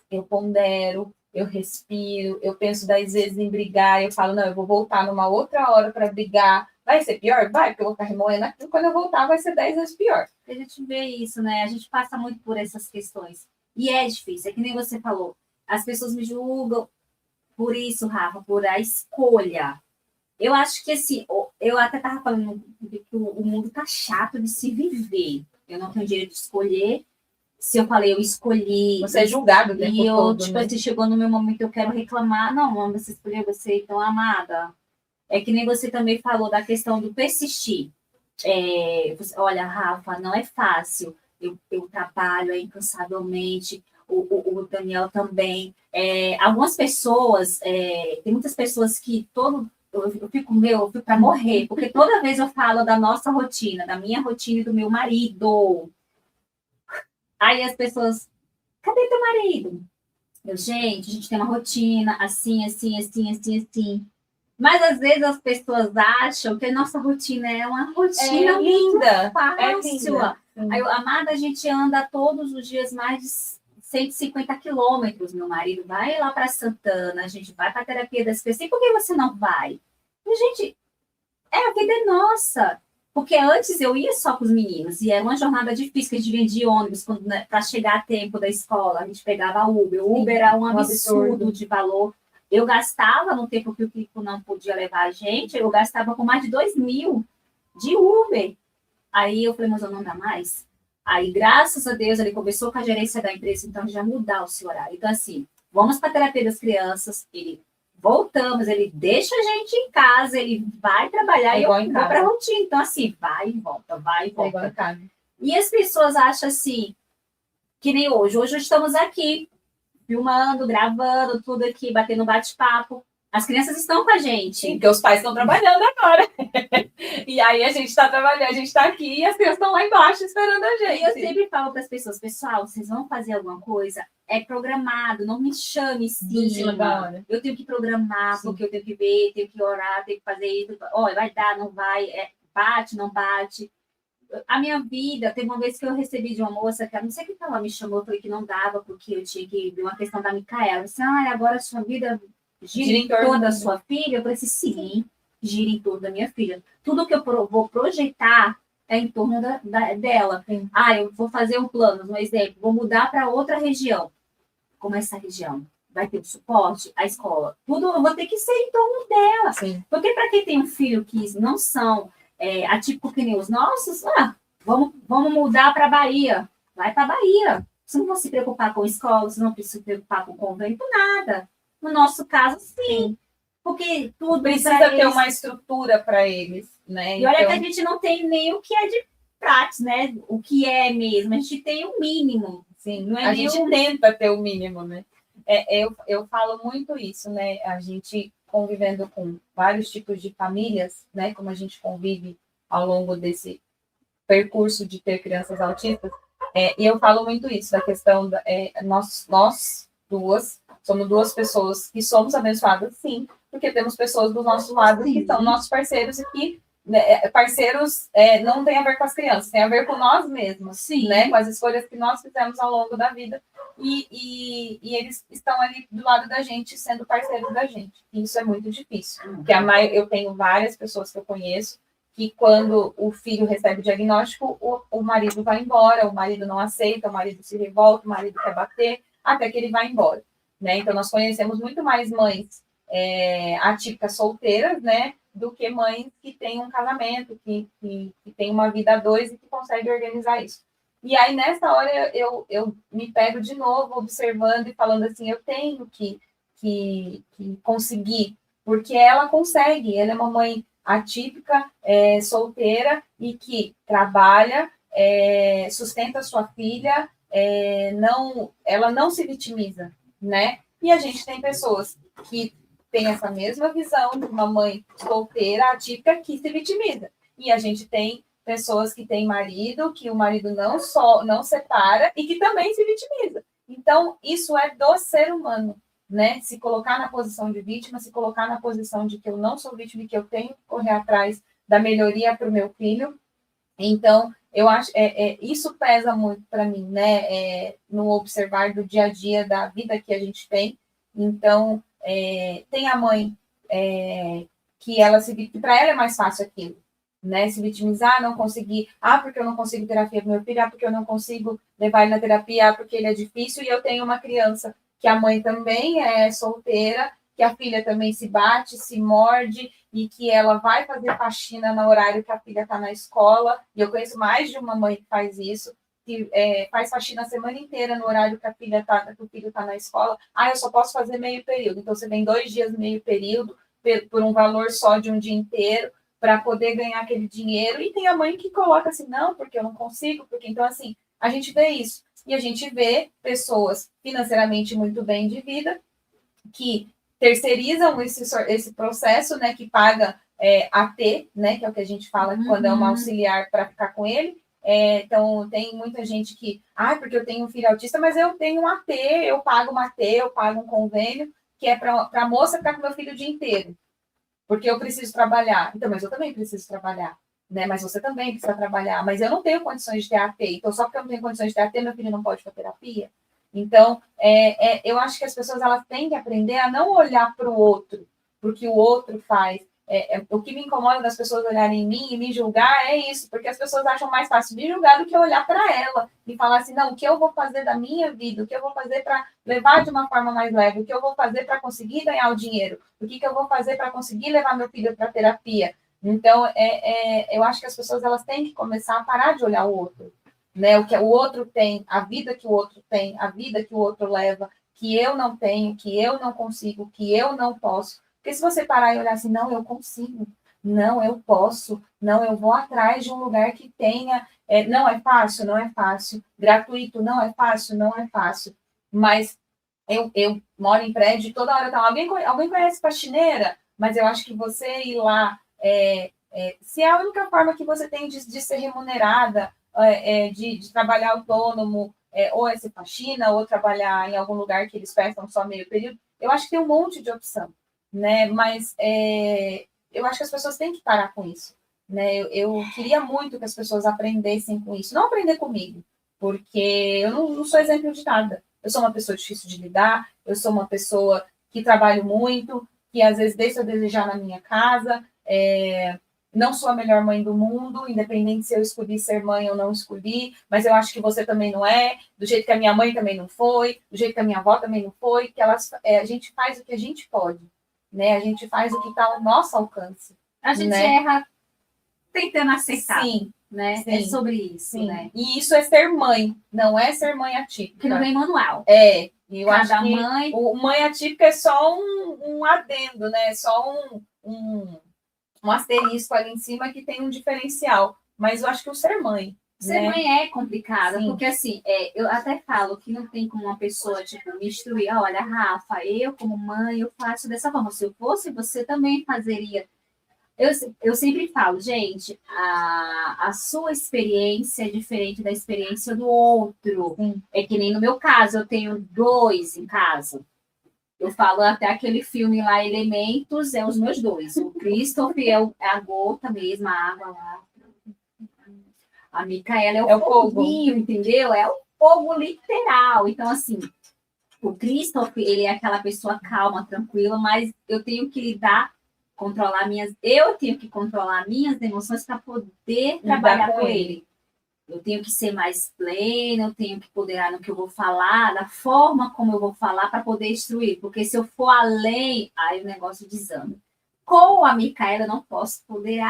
eu pondero, eu respiro, eu penso 10 vezes em brigar, eu falo, não, eu vou voltar numa outra hora para brigar. Vai ser pior? Vai, porque eu vou ficar remoendo aquilo. Quando eu voltar, vai ser 10 vezes pior. A gente vê isso, né? A gente passa muito por essas questões. E é difícil, é que nem você falou. As pessoas me julgam por isso, Rafa, por a escolha. Eu acho que, assim, eu até estava falando que o mundo tá chato de se viver. Eu não tenho direito de escolher. Se eu falei, eu escolhi. Você é julgado, né? E eu, tipo, né? Chegou no meu momento, eu quero reclamar. Não, mãe, você escolheu, você então amada. É que nem você também falou da questão do persistir. Olha, Rafa, não é fácil. Eu trabalho incansavelmente. o Daniel também. Algumas pessoas, tem muitas pessoas que eu fico para morrer, porque toda vez eu falo da nossa rotina, da minha rotina e do meu marido. Aí as pessoas, cadê teu marido? Gente, a gente tem uma rotina assim, assim, assim, assim, assim. Mas às vezes as pessoas acham que a nossa rotina é uma rotina linda, fácil. Aí, amada, a gente anda todos os dias mais de 150 quilômetros. Meu marido vai lá para Santana, a gente vai para a terapia das pessoas. E por que você não vai? E, gente, a vida é nossa. Porque antes eu ia só com os meninos, e era uma jornada difícil, que a gente vinha de ônibus para chegar a tempo da escola. A gente pegava Uber. O Uber era um absurdo de valor. Eu gastava, no tempo que o Kiko não podia levar a gente, eu gastava com mais de 2.000 de Uber. Aí eu falei, mas eu não dá mais. Aí, graças a Deus, ele conversou com a gerência da empresa, então já mudar o seu horário. Então, assim, vamos para a terapia das crianças, voltamos, ele deixa a gente em casa, ele vai trabalhar e eu vou para a rotina. Então, assim, vai e volta, vai e volta. E as pessoas acham assim, que nem hoje. Hoje estamos aqui, filmando, gravando, tudo aqui, batendo bate-papo. As crianças estão com a gente. Sim, porque os pais estão trabalhando agora. E aí a gente está trabalhando, a gente está aqui e as crianças estão lá embaixo esperando a gente. E eu sempre falo para as pessoas, pessoal, vocês vão fazer alguma coisa, é programado, não me chame em cima da hora. Eu tenho que programar, porque eu tenho que ver, tenho que orar, tenho que fazer isso. Olha, vai dar, não vai, bate, não bate. A minha vida, teve uma vez que eu recebi de uma moça, que não sei o que ela me chamou, eu falei que não dava, porque eu tinha que ver uma questão da Micaela. Eu disse, agora a sua vida gira em torno da sua filha? Eu falei assim, sim, gira em torno da minha filha. Tudo que eu vou projetar é em torno dela. Sim. Eu vou fazer um plano, um exemplo, vou mudar para outra região. Como essa região vai ter o suporte, a escola, tudo eu vou ter que ser em torno dela. Sim. Porque para quem tem um filho que não são atípicos que nem os nossos, vamos mudar para a Bahia. Vai para a Bahia. Você não vai se preocupar com escola, você não precisa se preocupar com convento, nada. No nosso caso, sim. Porque tudo precisa ter uma estrutura para eles, né? E olha que a gente não tem nem o que é de prática, né? O que é mesmo. A gente tem o mínimo. Sim, não é a gente tenta ter o mínimo, né? Eu falo muito isso, né? A gente convivendo com vários tipos de famílias, né? Como a gente convive ao longo desse percurso de ter crianças autistas, e eu falo muito isso, da questão nós duas somos duas pessoas que somos abençoadas, sim, porque temos pessoas do nosso lado que são nossos parceiros e que parceiros não tem a ver com as crianças, tem a ver com nós mesmos, sim, né? Com as escolhas que nós fizemos ao longo da vida e eles estão ali do lado da gente, sendo parceiros da gente. E isso é muito difícil, porque eu tenho várias pessoas que eu conheço que quando o filho recebe o diagnóstico, o marido vai embora, o marido não aceita, o marido se revolta, o marido quer bater, até que ele vai embora, né? Então, nós conhecemos muito mais mães atípicas solteiras, né? Do que mães que têm um casamento, que têm uma vida a dois e que conseguem organizar isso. E aí, nessa hora, eu me pego de novo observando e falando assim, eu tenho que conseguir, porque ela consegue, ela é uma mãe atípica, solteira e que trabalha, sustenta sua filha, ela não se vitimiza, né? E a gente tem pessoas que têm essa mesma visão de uma mãe solteira, atípica, que se vitimiza. E a gente tem pessoas que têm marido, que o marido não separa e que também se vitimiza. Então, isso é do ser humano, né? Se colocar na posição de vítima, se colocar na posição de que eu não sou vítima e que eu tenho que correr atrás da melhoria para o meu filho. Então, eu acho isso pesa muito para mim, né? No observar do dia a dia da vida que a gente tem. Então, tem a mãe que para ela é mais fácil aquilo, né? Se vitimizar, não conseguir, porque eu não consigo terapia para meu filho, porque eu não consigo levar ele na terapia, porque ele é difícil, e eu tenho uma criança que a mãe também é solteira, que a filha também se bate, se morde, e que ela vai fazer faxina no horário que a filha está na escola, e eu conheço mais de uma mãe que faz isso, que faz faxina a semana inteira no horário que o filho está na escola. Eu só posso fazer meio período, então você vem 2 dias meio período, por um valor só de um dia inteiro, para poder ganhar aquele dinheiro, e tem a mãe que coloca assim, não, porque eu não consigo, porque então assim, a gente vê isso. E a gente vê pessoas financeiramente muito bem de vida que terceirizam esse processo, né, que paga AT, né, que é o que a gente fala quando é uma auxiliar para ficar com ele. Então, tem muita gente que, porque eu tenho um filho autista, mas eu tenho um AT, eu pago uma AT, eu pago um convênio, que é para a moça ficar com meu filho o dia inteiro, porque eu preciso trabalhar. Então, mas eu também preciso trabalhar, né? Mas você também precisa trabalhar, mas eu não tenho condições de ter AT, então só porque eu não tenho condições de ter AT, meu filho não pode ir para terapia. Então, eu acho que as pessoas elas têm que aprender a não olhar para o outro, para o que o outro faz. O que me incomoda das pessoas olharem em mim e me julgar é isso, porque as pessoas acham mais fácil me julgar do que olhar para ela e falar assim, não, o que eu vou fazer da minha vida, o que eu vou fazer para levar de uma forma mais leve, o que eu vou fazer para conseguir ganhar o dinheiro, o que eu vou fazer para conseguir levar meu filho para terapia. Então, eu acho que as pessoas elas têm que começar a parar de olhar o outro, né? O que o outro tem, a vida que o outro tem, a vida que o outro leva, que eu não tenho, que eu não consigo, que eu não posso. Porque se você parar e olhar assim, não, eu consigo, não, eu posso, não, eu vou atrás de um lugar que tenha, não é fácil, não é fácil, gratuito, não é fácil, não é fácil, mas eu moro em prédio, toda hora tá, alguém conhece faxineira, mas eu acho que você ir lá, se é a única forma que você tem de ser remunerada, de trabalhar autônomo, ou ser faxina, ou trabalhar em algum lugar que eles prestam só meio período, eu acho que tem um monte de opção, né? Mas eu acho que as pessoas têm que parar com isso, né? Eu queria muito que as pessoas aprendessem com isso, não aprender comigo, porque eu não sou exemplo de nada. Eu sou uma pessoa difícil de lidar, eu sou uma pessoa que trabalho muito, que às vezes deixa a desejar na minha casa, não sou a melhor mãe do mundo, independente se eu escolhi ser mãe ou não escolhi, mas eu acho que você também não é, do jeito que a minha mãe também não foi, do jeito que a minha avó também não foi, que a gente faz o que a gente pode, né? A gente faz o que está ao nosso alcance. A gente erra tentando acertar. Sim. Né? Sim, é sobre isso, sim. Né? E isso é ser mãe, não é ser mãe atípica. Que não vem manual. E eu Cada acho que mãe... o mãe atípica é só um adendo, né? Só um asterisco ali em cima que tem um diferencial. Mas eu acho que o ser mãe. Ser mãe é complicado, porque assim, eu até falo que não tem como uma pessoa, tipo, me instruir. Olha, Rafa, eu como mãe, eu faço dessa forma. Se eu fosse, você também fazeria. Eu sempre falo, gente, a sua experiência é diferente da experiência do outro. Sim. É que nem no meu caso, eu tenho 2 em casa. Eu falo até aquele filme lá, Elementos, é os meus 2. O Christopher é a gota mesmo, a água lá. A Micaela é o foguinho, entendeu? É o fogo literal. Então, assim, o Christopher, ele é aquela pessoa calma, tranquila, mas eu tenho que eu tenho que controlar minhas emoções para poder trabalhar com ele. Eu tenho que ser mais plena, eu tenho que poder no que eu vou falar, da forma como eu vou falar para poder instruir, porque se eu for além, aí o negócio desanda. Com a Micaela, eu não posso poder,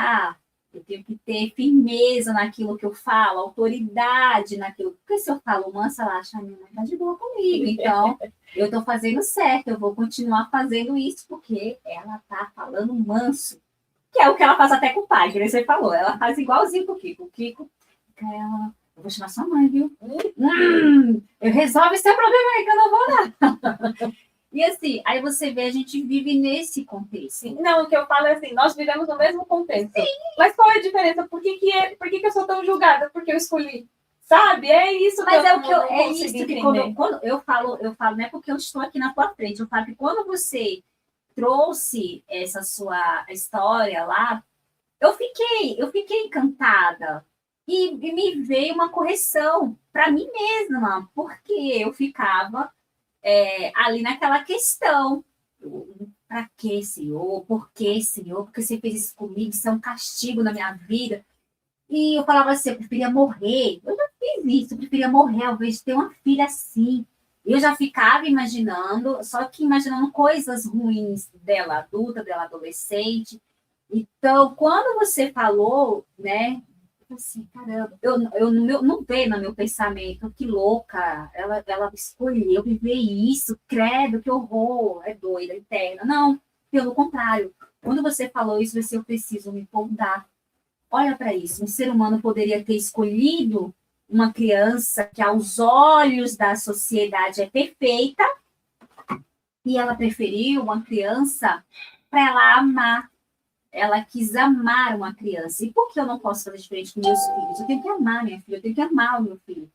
eu tenho que ter firmeza naquilo que eu falo, autoridade naquilo, porque se eu falo mansa, ela acha, a minha mãe tá de boa comigo, então eu estou fazendo certo, eu vou continuar fazendo isso, porque ela tá falando manso, que é o que ela faz até com o pai, que você falou, ela faz igualzinho com o Kiko, ela, eu vou chamar sua mãe, viu? Eu resolvo esse problema aí que eu não vou lá. E assim, aí você vê, a gente vive nesse contexto. Não, o que eu falo é assim, nós vivemos no mesmo contexto. Sim. Mas qual é a diferença? Por que eu sou tão julgada? Porque eu escolhi. Sabe? É isso que é isso que quando eu falo, não é porque eu estou aqui na tua frente, eu falo que quando você trouxe essa sua história lá, eu fiquei encantada. E me veio uma correção para mim mesma, porque eu ficava ali naquela questão. Para que, Senhor? Por que, Senhor? Porque você fez isso comigo? Isso é um castigo na minha vida. E eu falava assim, eu preferia morrer. Eu já fiz isso, eu preferia morrer ao invés de ter uma filha assim. Eu já ficava imaginando, só que imaginando coisas ruins dela adulta, dela adolescente. Então, quando você falou, né? Assim, caramba, eu não veio no meu pensamento, que louca, ela escolheu viver isso, credo, que horror, é doida, eterna. Não, pelo contrário, quando você falou isso, eu preciso me poldar. Olha para isso, um ser humano poderia ter escolhido uma criança que aos olhos da sociedade é perfeita, e ela preferiu uma criança para ela amar. Ela quis amar uma criança. E por que eu não posso fazer diferente com meus filhos? Eu tenho que amar minha filha, eu tenho que amar o meu filho.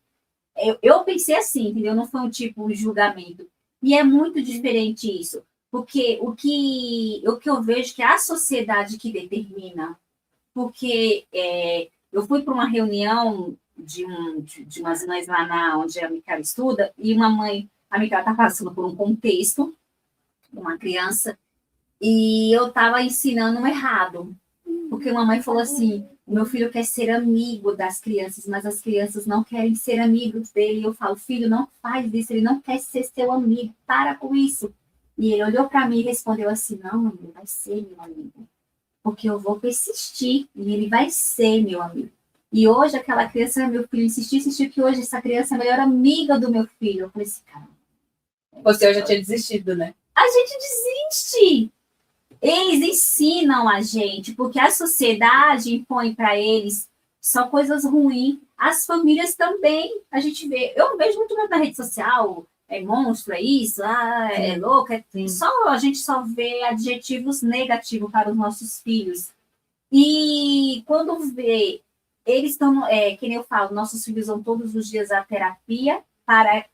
Eu pensei assim, entendeu? Não foi um tipo de julgamento. E é muito diferente isso. Porque o que eu vejo que é a sociedade que determina. Porque eu fui para uma reunião de umas mães lá onde a Micaela estuda, e uma mãe, a Micaela está passando por um contexto, uma criança, e eu estava ensinando errado. Porque uma mãe falou assim: o meu filho quer ser amigo das crianças, mas as crianças não querem ser amigos dele. E eu falo: filho, não faz isso, ele não quer ser seu amigo, para com isso. E ele olhou para mim e respondeu assim: não, ele vai ser meu amigo, porque eu vou persistir e ele vai ser meu amigo. E hoje aquela criança, meu filho, insistiu que hoje essa criança é a melhor amiga do meu filho. Eu falei assim: cara, você já tinha desistido, né? A gente desiste. Eles ensinam a gente, porque a sociedade impõe para eles só coisas ruins. As famílias também, a gente vê. Eu vejo muito na rede social, é monstro, é isso, é louco. A gente só vê adjetivos negativos para os nossos filhos. E quando vê, eles estão, que nem eu falo, nossos filhos vão todos os dias à terapia para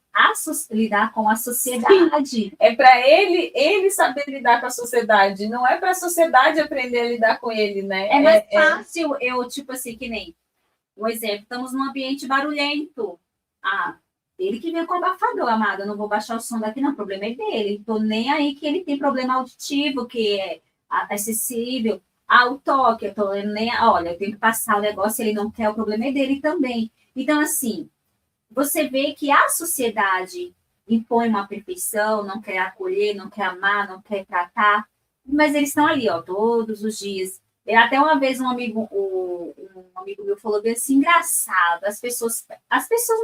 lidar com a sociedade. Sim. É para ele saber lidar com a sociedade, não é para a sociedade aprender a lidar com ele, né? É mais fácil eu, tipo assim, que nem um exemplo, estamos num ambiente barulhento. Ele que vem com abafador, amada, eu não vou baixar o som daqui, não, o problema é dele. Não tô nem aí que ele tem problema auditivo, que é acessível. O toque, eu tô nem, olha, eu tenho que passar o negócio, ele não quer, o problema é dele também. Então, assim, você vê que a sociedade impõe uma perfeição, não quer acolher, não quer amar, não quer tratar, mas eles estão ali, ó, todos os dias. Até uma vez um amigo meu falou bem assim, engraçado, as pessoas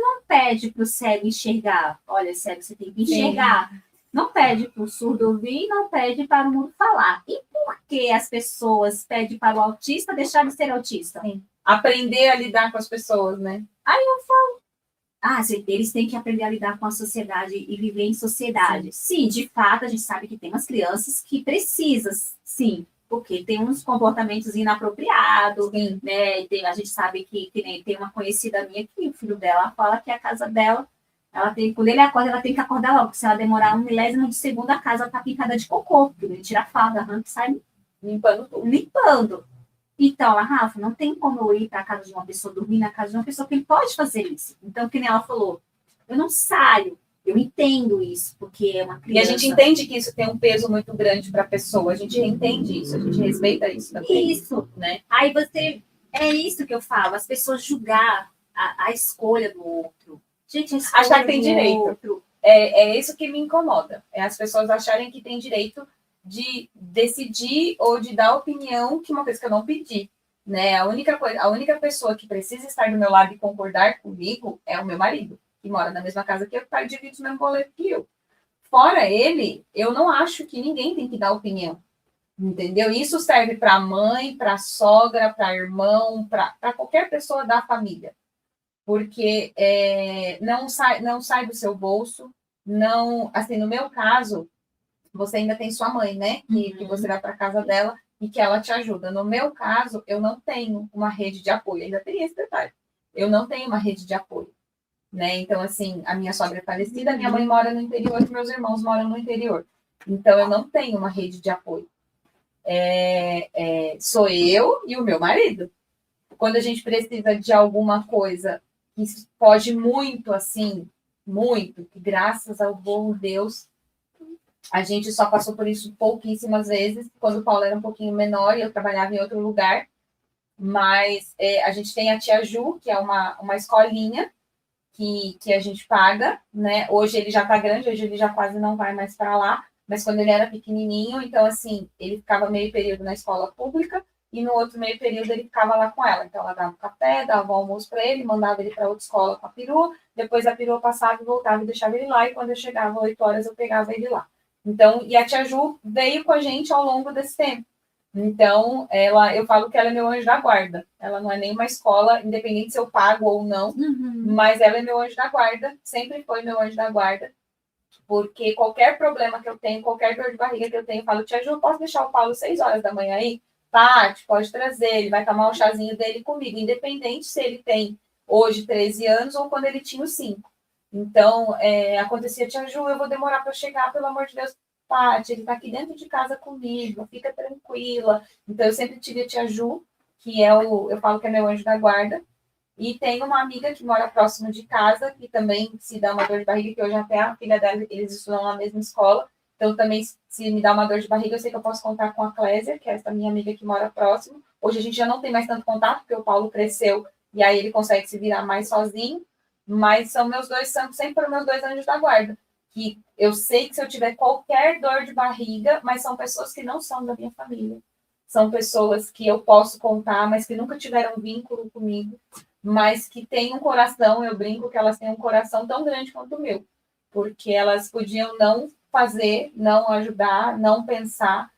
não pedem para o cego enxergar. Olha, cego, você tem que enxergar. Sim. Não pede para o surdo ouvir, não pede para o mudo falar. E por que as pessoas pedem para o autista deixar de ser autista? Sim. Aprender a lidar com as pessoas, né? Aí eu falo, eles têm que aprender a lidar com a sociedade e viver em sociedade. Sim, de fato, a gente sabe que tem umas crianças que precisam, sim, porque tem uns comportamentos inapropriados, né? A gente sabe que tem uma conhecida minha que o filho dela fala que a casa dela, quando ele acorda, ela tem que acordar logo, porque se ela demorar 1 milésimo de segundo, a casa tá pintada de cocô, porque ele tira a farda, arranca e sai limpando. Então, Rafa, não tem como eu ir para a casa de uma pessoa, dormir na casa de uma pessoa que ele pode fazer isso. Então, que nem ela falou, eu não saio, eu entendo isso, porque é uma criança. E a gente entende que isso tem um peso muito grande para a pessoa, a gente entende isso, a gente respeita isso também. Isso, né? Aí é isso que eu falo, as pessoas julgar a escolha do outro. Gente, a escolha achar que tem direito. Outro. É isso que me incomoda, é as pessoas acharem que tem direito de decidir ou de dar opinião que uma coisa que eu não pedi, né? A única pessoa que precisa estar do meu lado e concordar comigo é o meu marido, que mora na mesma casa que eu, que divide o mesmo boleto que eu. Fora ele, eu não acho que ninguém tem que dar opinião, entendeu? Isso serve para a mãe, para a sogra, para irmão, para qualquer pessoa da família, porque não sai do seu bolso, não, assim, no meu caso, você ainda tem sua mãe, né? Que você vai para a casa dela e que ela te ajuda. No meu caso, eu não tenho uma rede de apoio. Ainda tem esse detalhe. Eu não tenho uma rede de apoio, né? Então, assim, a minha sogra é falecida, minha mãe mora no interior e meus irmãos moram no interior. Então, eu não tenho uma rede de apoio. Sou eu e o meu marido. Quando a gente precisa de alguma coisa que foge muito, assim, muito, que graças ao bom Deus, a gente só passou por isso pouquíssimas vezes, quando o Paulo era um pouquinho menor e eu trabalhava em outro lugar. Mas a gente tem a Tia Ju, que é uma escolinha que a gente paga, né? Hoje ele já está grande, hoje ele já quase não vai mais para lá. Mas quando ele era pequenininho, então, assim, ele ficava meio período na escola pública e no outro meio período ele ficava lá com ela. Então, ela dava café, dava almoço para ele, mandava ele para outra escola com a perua, depois a perua passava e voltava e deixava ele lá, e quando eu chegava 8 horas, eu pegava ele lá. Então, e a Tia Ju veio com a gente ao longo desse tempo, Então, eu falo que ela é meu anjo da guarda. Ela não é nem uma escola, independente se eu pago ou não, mas ela é meu anjo da guarda, sempre foi meu anjo da guarda, porque qualquer problema que eu tenho, qualquer dor de barriga que eu tenho, eu falo, Tia Ju, posso deixar o Paulo 6 horas da manhã aí? Tati, pode trazer, ele vai tomar o chazinho dele comigo, independente se ele tem hoje 13 anos ou quando ele tinha os 5. Então, acontecia, Tia Ju, eu vou demorar para chegar, pelo amor de Deus. Tati, ele está aqui dentro de casa comigo, fica tranquila. Então, eu sempre tive a Tia Ju, que eu falo que é meu anjo da guarda, e tem uma amiga que mora próximo de casa, que também se dá uma dor de barriga, que hoje até a filha dela, eles estudam na mesma escola. Então, também, se me dá uma dor de barriga, eu sei que eu posso contar com a Clésia, que é essa minha amiga que mora próximo. Hoje a gente já não tem mais tanto contato, porque o Paulo cresceu, e aí ele consegue se virar mais sozinho. Mas são sempre meus 2 anjos da guarda. Que eu sei que se eu tiver qualquer dor de barriga, mas são pessoas que não são da minha família. São pessoas que eu posso contar, mas que nunca tiveram vínculo comigo, mas que têm um coração, eu brinco que elas têm um coração tão grande quanto o meu, porque elas podiam não fazer, não ajudar, não pensar.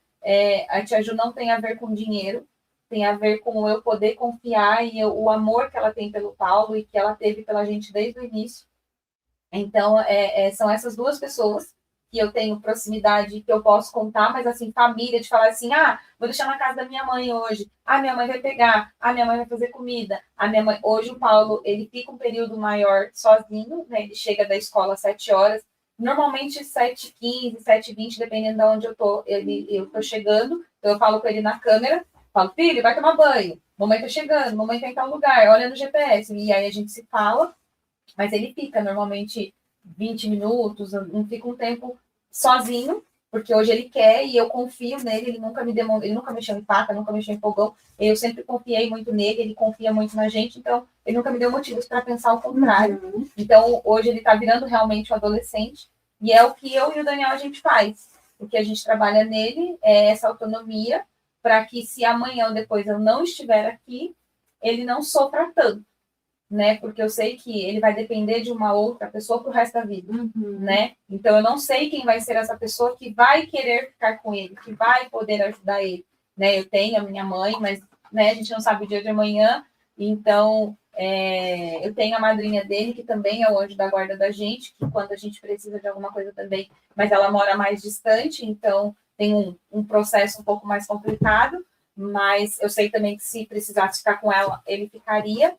A Tia Ju não tem a ver com dinheiro, tem a ver com eu poder confiar e o amor que ela tem pelo Paulo e que ela teve pela gente desde o início. Então, são essas 2 pessoas que eu tenho proximidade, que eu posso contar, mas assim, família, de falar assim, vou deixar na casa da minha mãe hoje, minha mãe vai pegar, minha mãe vai fazer comida, minha mãe... Hoje o Paulo, ele fica um período maior sozinho, né, ele chega da escola às 7 horas, normalmente 7h15, 7h20, dependendo de onde eu tô chegando, então eu falo com ele na câmera, falo, filho, vai tomar banho, mamãe tá chegando, mamãe tá em tal lugar, olha no GPS, e aí a gente se fala, mas ele fica normalmente 20 minutos, não fica um tempo sozinho, porque hoje ele quer e eu confio nele, ele nunca mexeu em faca, nunca mexeu em fogão, eu sempre confiei muito nele, ele confia muito na gente, então ele nunca me deu motivos para pensar o contrário. Então hoje ele está virando realmente um adolescente, e é o que eu e o Daniel a gente faz. O que a gente trabalha nele é essa autonomia, para que se amanhã ou depois eu não estiver aqui, ele não sofra tanto, né? Porque eu sei que ele vai depender de uma outra pessoa para o resto da vida, né? Então eu não sei quem vai ser essa pessoa que vai querer ficar com ele, que vai poder ajudar ele, né? Eu tenho a minha mãe, mas, né, a gente não sabe o dia de amanhã, então eu tenho a madrinha dele, que também é o anjo da guarda da gente, que quando a gente precisa de alguma coisa também, mas ela mora mais distante, então tem um processo um pouco mais complicado, mas eu sei também que se precisasse ficar com ela, ele ficaria,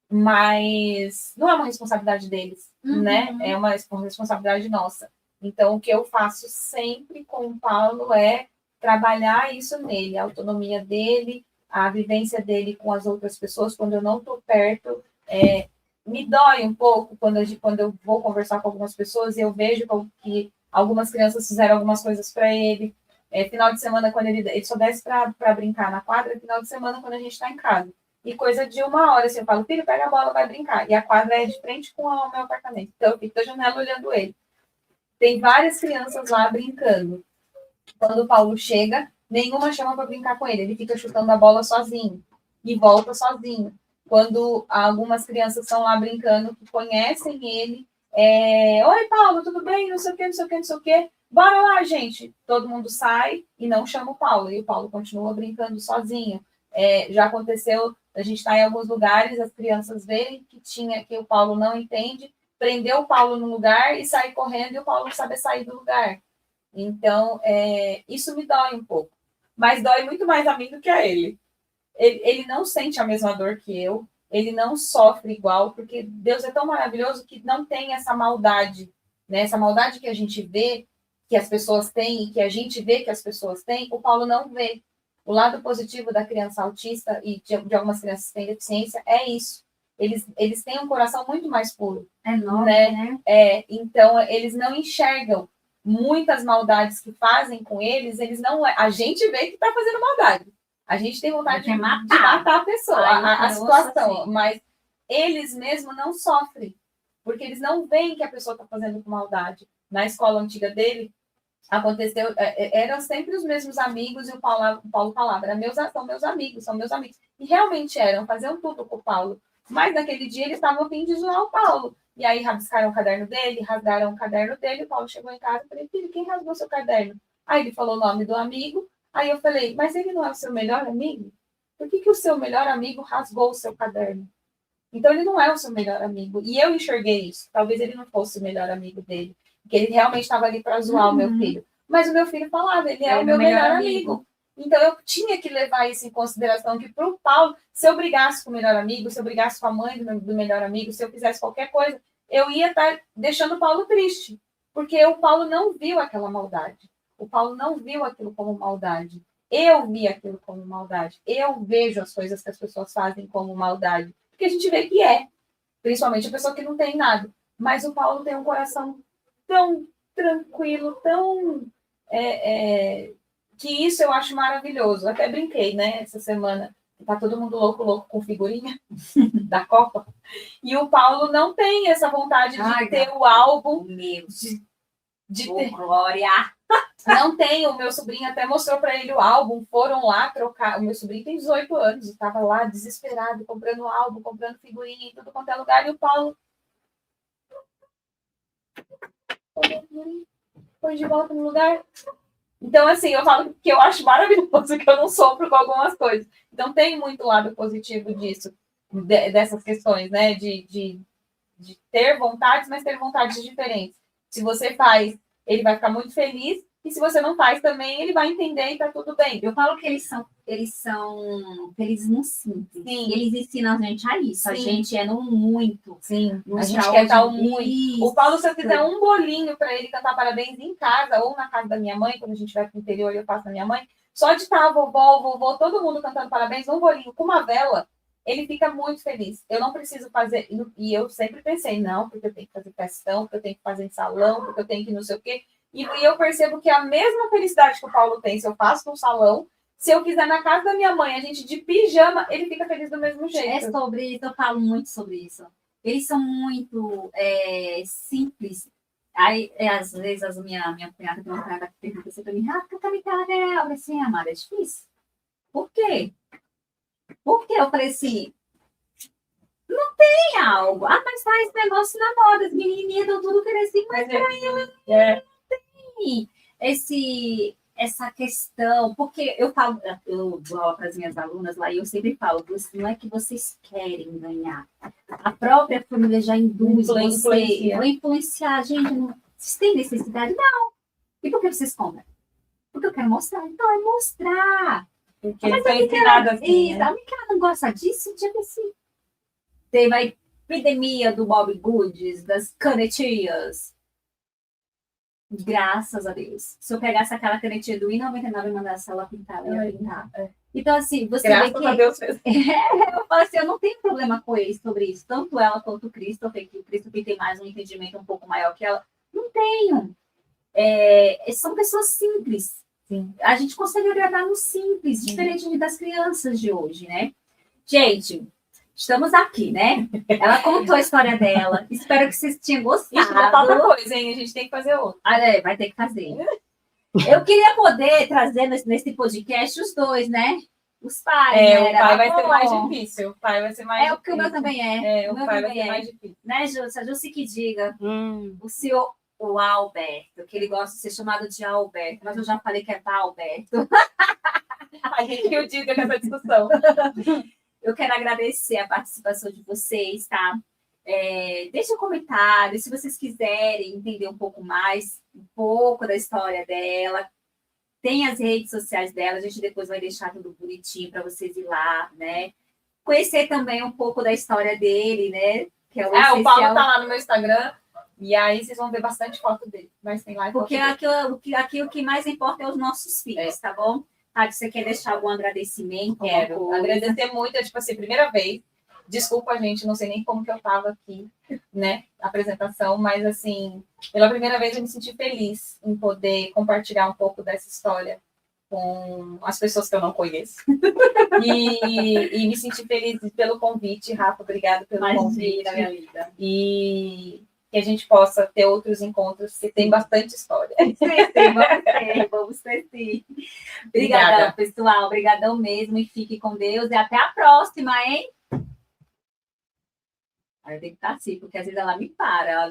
mas não é uma responsabilidade deles, né? É uma responsabilidade nossa. Então, o que eu faço sempre com o Paulo é trabalhar isso nele, a autonomia dele, a vivência dele com as outras pessoas, quando eu não estou perto. Me dói um pouco quando eu vou conversar com algumas pessoas e eu vejo que algumas crianças fizeram algumas coisas para ele. Final de semana, quando ele só desce para brincar na quadra, final de semana, quando a gente está em casa. E coisa de 1 hora, assim, eu falo, filho, pega a bola, vai brincar. E a quadra é de frente com o meu apartamento. Então, eu fico da janela olhando ele. Tem várias crianças lá brincando. Quando o Paulo chega, nenhuma chama para brincar com ele. Ele fica chutando a bola sozinho. E volta sozinho. Quando algumas crianças estão lá brincando, que conhecem ele, oi, Paulo, tudo bem? Não sei o quê, não sei o quê, não sei o quê. Bora lá, gente. Todo mundo sai e não chama o Paulo. E o Paulo continua brincando sozinho. Já aconteceu, a gente está em alguns lugares, as crianças verem que o Paulo não entende, prender o Paulo no lugar e sair correndo e o Paulo não saber sair do lugar. Então, isso me dói um pouco. Mas dói muito mais a mim do que a ele. Ele não sente a mesma dor que eu, ele não sofre igual, porque Deus é tão maravilhoso que não tem essa maldade, né? Essa maldade que a gente vê, que as pessoas têm, e que a gente vê que as pessoas têm, o Paulo não vê. O lado positivo da criança autista e de algumas crianças que têm deficiência é isso. Eles têm um coração muito mais puro. É enorme, né? Então, eles não enxergam muitas maldades que fazem com eles não... A gente vê que está fazendo maldade. A gente tem vontade de matar a pessoa, a situação, assim. Mas eles mesmos não sofrem, porque eles não veem que a pessoa está fazendo com maldade. Na escola antiga dele, aconteceu, eram sempre os mesmos amigos, e o Paulo falava, são meus amigos, são meus amigos. E realmente eram, faziam tudo com o Paulo. Mas naquele dia eles estavam a fim de zoar o Paulo. E aí rabiscaram o caderno dele, rasgaram o caderno dele, o Paulo chegou em casa e falei, filho, quem rasgou seu caderno? Aí ele falou o nome do amigo, Aí eu falei, mas ele não é o seu melhor amigo? Por que o seu melhor amigo rasgou o seu caderno? Então, ele não é o seu melhor amigo. E eu enxerguei isso. Talvez ele não fosse o melhor amigo dele. Porque ele realmente estava ali para zoar o meu filho. Mas o meu filho falava, ele é o meu melhor amigo. Então, eu tinha que levar isso em consideração, que para o Paulo, se eu brigasse com o melhor amigo, se eu brigasse com a mãe do melhor amigo, se eu fizesse qualquer coisa, eu ia estar deixando o Paulo triste. Porque o Paulo não viu aquela maldade. O Paulo não viu aquilo como maldade. Eu vi aquilo como maldade. Eu vejo as coisas que as pessoas fazem como maldade. Porque a gente vê que é. Principalmente a pessoa que não tem nada. Mas o Paulo tem um coração tão tranquilo, tão... que isso eu acho maravilhoso. Até brinquei, né? Essa semana. Tá todo mundo louco com figurinha da Copa. E o Paulo não tem essa vontade de ter o álbum. Meu, de oh, ter... glória! Não tem, o meu sobrinho até mostrou para ele o álbum, foram lá trocar. O meu sobrinho tem 18 anos, estava lá desesperado, comprando álbum, comprando figurinha em tudo quanto é lugar, e o Paulo põe de volta no lugar. Então, assim, eu falo que eu acho maravilhoso, que eu não sofro com algumas coisas. Então, tem muito lado positivo disso, dessas questões, né? De ter vontades, mas ter vontades diferentes. Se você faz, ele vai ficar muito feliz. E se você não faz também, ele vai entender e tá tudo bem. Eu falo que eles são felizes no simples. Sim. E eles ensinam a gente a isso. Sim. A gente é no muito. Sim. A gente quer estar muito. Isso. O Paulo, se eu fizer um bolinho para ele cantar parabéns em casa ou na casa da minha mãe, quando a gente vai pro interior, eu faço na minha mãe, só de estar a vovó, o vovô, todo mundo cantando parabéns, um bolinho com uma vela, ele fica muito feliz. Eu não preciso fazer... E eu sempre pensei, não, porque eu tenho que fazer festão, porque eu tenho que fazer em salão, porque eu tenho que não sei o quê. E eu percebo que a mesma felicidade que o Paulo tem, se eu faço no salão, se eu quiser na casa da minha mãe, a gente de pijama, ele fica feliz do mesmo jeito. É sobre isso, eu falo muito sobre isso. Eles são muito simples. Aí, às vezes, a minha cunhada tem uma cunhada que pergunta assim para mim, eu falei assim, amada, é difícil. Por quê? Porque eu falei assim, não tem algo. Ah, mas tá esse negócio na moda, as menininhas estão tudo querendo assim, mas para ela essa questão, porque eu dou aula para as minhas alunas lá e eu sempre falo, não é que vocês querem ganhar, a própria família já induz você, vai influenciar, gente, vocês têm necessidade? Não. E por que vocês compram? Porque eu quero mostrar. Então, é mostrar. Porque mas foi ensinado assim, né? A minha não gosta disso, tipo assim, teve a epidemia do Bob Goods, das canetinhas. Graças a Deus. Se eu pegasse aquela canetinha do I99 e mandasse ela pintar, ela ia pintar. Então, assim, você graças vê que... a Deus mesmo. Eu falo assim, eu não tenho problema com eles sobre isso. Tanto ela quanto o Christopher, que o Christopher tem mais um entendimento um pouco maior que ela. Não tenho. São pessoas simples. Sim. A gente consegue agradar no simples, sim, diferente das crianças de hoje, né? Gente... Estamos aqui, né? Ela contou a história dela. Espero que vocês tenham gostado. Isso não falta coisa, hein? A gente tem que fazer outra. Vai ter que fazer. Eu queria poder trazer nesse podcast os dois, né? Os pais. O pai vai ser mais difícil. O pai vai ser mais difícil. O que o meu também é. O pai vai ser mais difícil. Né, Júcia? A Júcia que diga. O senhor, o Alberto, que ele gosta de ser chamado de Alberto, mas eu já falei que é Alberto. A gente que o diga nessa discussão. Eu quero agradecer a participação de vocês, tá? Deixe um comentário, se vocês quiserem entender um pouco mais, um pouco da história dela. Tem as redes sociais dela, a gente depois vai deixar tudo bonitinho para vocês ir lá, né? Conhecer também um pouco da história dele, né? Que é o Paulo tá lá no meu Instagram, e aí vocês vão ver bastante foto dele. Mas tem lá porque aqui o que mais importa é os nossos filhos, tá bom? Você quer deixar algum agradecimento? Quero agradecer muito, tipo assim, primeira vez. Desculpa, gente, não sei nem como que eu tava aqui, né, a apresentação, mas assim, pela primeira vez eu me senti feliz em poder compartilhar um pouco dessa história com as pessoas que eu não conheço. E me senti feliz pelo convite, Rafa, obrigada pelo convite. Minha vida. E que a gente possa ter outros encontros, que tem bastante história. Vamos ter sim. Obrigadão, pessoal. Obrigadão mesmo. E fique com Deus. E até a próxima, hein? Aí eu tenho que estar assim, porque às vezes ela me para.